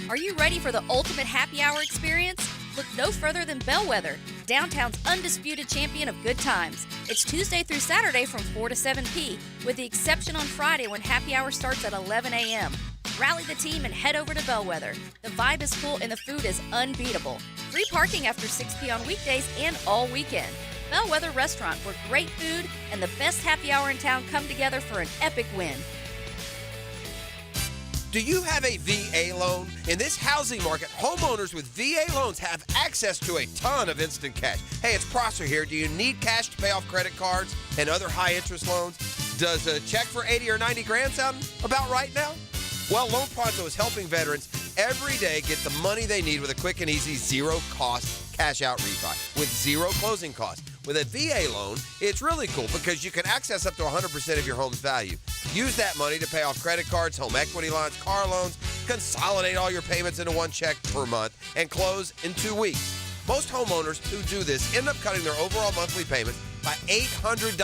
Are you ready for the ultimate happy hour experience? Look no further than Bellwether, downtown's undisputed champion of good times. It's Tuesday through Saturday from 4 to 7 p, with the exception on Friday when happy hour starts at 11 a.m. Rally the team and head over to Bellwether. The vibe is full and the food is unbeatable. Free parking after 6 p on weekdays and all weekend. Bellwether Restaurant, where great food and the best happy hour in town come together for an epic win. Do you have a VA loan? In this housing market, homeowners with VA loans have access to a ton of instant cash. Hey, it's Prosser here. Do you need cash to pay off credit cards and other high-interest loans? Does a check for 80 or 90 grand sound about right now? Well, Loan Pronto is helping veterans every day get the money they need with a quick and easy zero-cost cash-out refi with zero closing costs. With a VA loan, it's really cool because you can access up to 100% of your home's value. Use that money to pay off credit cards, home equity lines, car loans, consolidate all your payments into one check per month, and close in 2 weeks. Most homeowners who do this end up cutting their overall monthly payments by $800.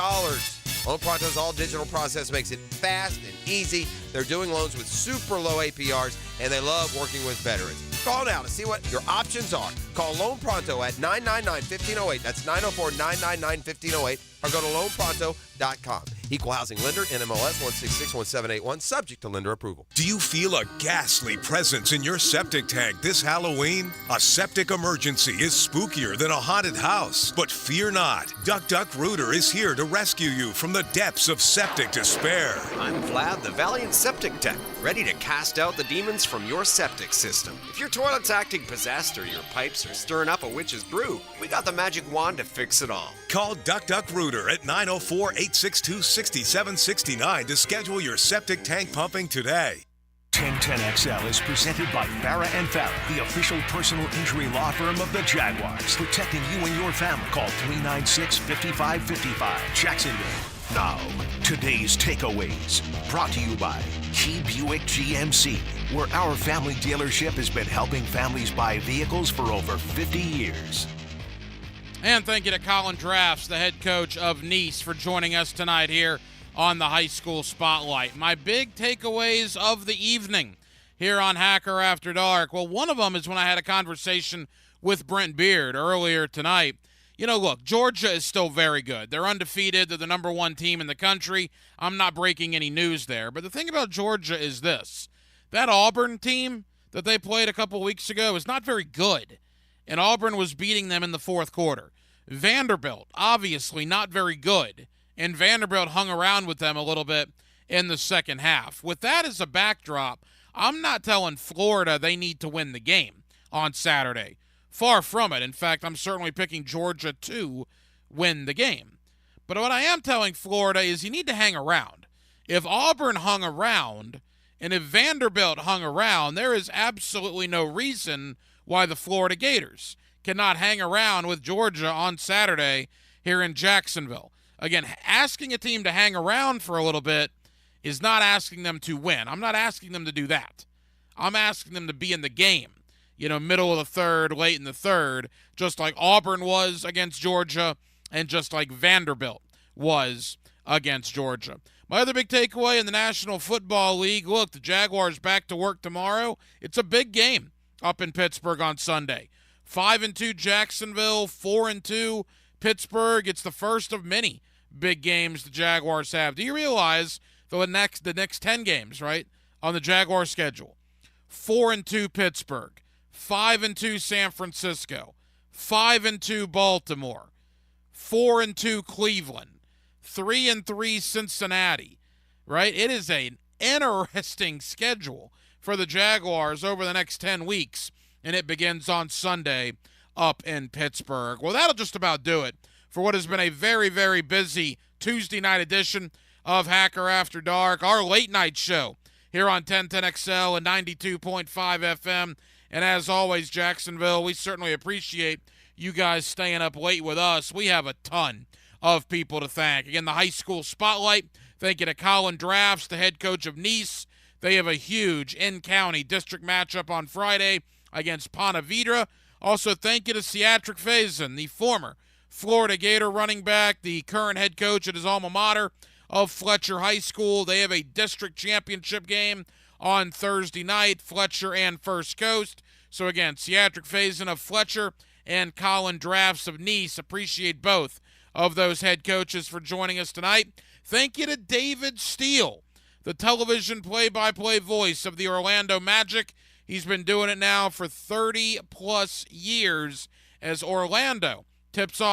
Loan Pronto's all-digital process makes it fast and easy. They're doing loans with super low APRs, and they love working with veterans. Call now to see what your options are. Call Loan Pronto at 999-1508. That's 904-999-1508. Or go to loanpronto.com. Equal housing lender, NMLS 1661781, subject to lender approval. Do you feel a ghastly presence in your septic tank this Halloween? A septic emergency is spookier than a haunted house. But fear not. Duck Duck Rooter is here to rescue you from the depths of septic despair. I'm Vlad, the Valiant Septic Tech, ready to cast out the demons from your septic system. If your toilet's acting possessed or your pipes are stirring up a witch's brew, we got the magic wand to fix it all. Call Duck Duck Rooter at 904-862-6769 to schedule your septic tank pumping today. 1010XL is presented by Farah and Farah, the official personal injury law firm of the Jaguars, protecting you and your family. Call 396-5555, Jacksonville. Now, today's takeaways, brought to you by Key Buick GMC, where our family dealership has been helping families buy vehicles for over 50 years. And thank you to Colin Drafts, the head coach of Nice, for joining us tonight here on the High School Spotlight. My big takeaways of the evening here on Hacker After Dark. Well, one of them is when I had a conversation with Brent Beard earlier tonight. You know, look, Georgia is still very good. They're undefeated. They're the number one team in the country. I'm not breaking any news there. But the thing about Georgia is this. That Auburn team that they played a couple weeks ago is not very good. And Auburn was beating them in the fourth quarter. Vanderbilt, obviously not very good. And Vanderbilt hung around with them a little bit in the second half. With that as a backdrop, I'm not telling Florida they need to win the game on Saturday. Far from it. In fact, I'm certainly picking Georgia to win the game. But what I am telling Florida is you need to hang around. If Auburn hung around and if Vanderbilt hung around, there is absolutely no reason why the Florida Gators cannot hang around with Georgia on Saturday here in Jacksonville. Again, asking a team to hang around for a little bit is not asking them to win. I'm not asking them to do that. I'm asking them to be in the game, you know, middle of the third, late in the third, just like Auburn was against Georgia and just like Vanderbilt was against Georgia. My other big takeaway in the National Football League, look, the Jaguars back to work tomorrow. It's a big game up in Pittsburgh on Sunday. 5-2 Jacksonville, 4-2 Pittsburgh. It's the first of many big games the Jaguars have. Do you realize the next 10 games, right, on the Jaguar schedule? 4-2 Pittsburgh, 5-2 San Francisco, 5-2 Baltimore, 4-2 Cleveland, 3-3 Cincinnati, right? It is an interesting schedule for the Jaguars over the next 10 weeks, and it begins on Sunday up in Pittsburgh. Well, that'll just about do it for what has been a very, very busy Tuesday night edition of Hacker After Dark, our late night show here on 1010XL and 92.5 FM. And as always, Jacksonville, we certainly appreciate you guys staying up late with us. We have a ton of people to thank. Again, the High School Spotlight, thank you to Colin Drafts, the head coach of Nice. They have a huge in-county district matchup on Friday against Ponte Vedra. Also, thank you to Seatric Faison, the former Florida Gator running back, the current head coach at his alma mater of Fletcher High School. They have a district championship game on Thursday night, Fletcher and First Coast. So again, Seatric Faison of Fletcher and Colin Drafts of Nice. Appreciate both of those head coaches for joining us tonight. Thank you to David Steele, the television play-by-play voice of the Orlando Magic. He's been doing it now for 30-plus years as Orlando tips off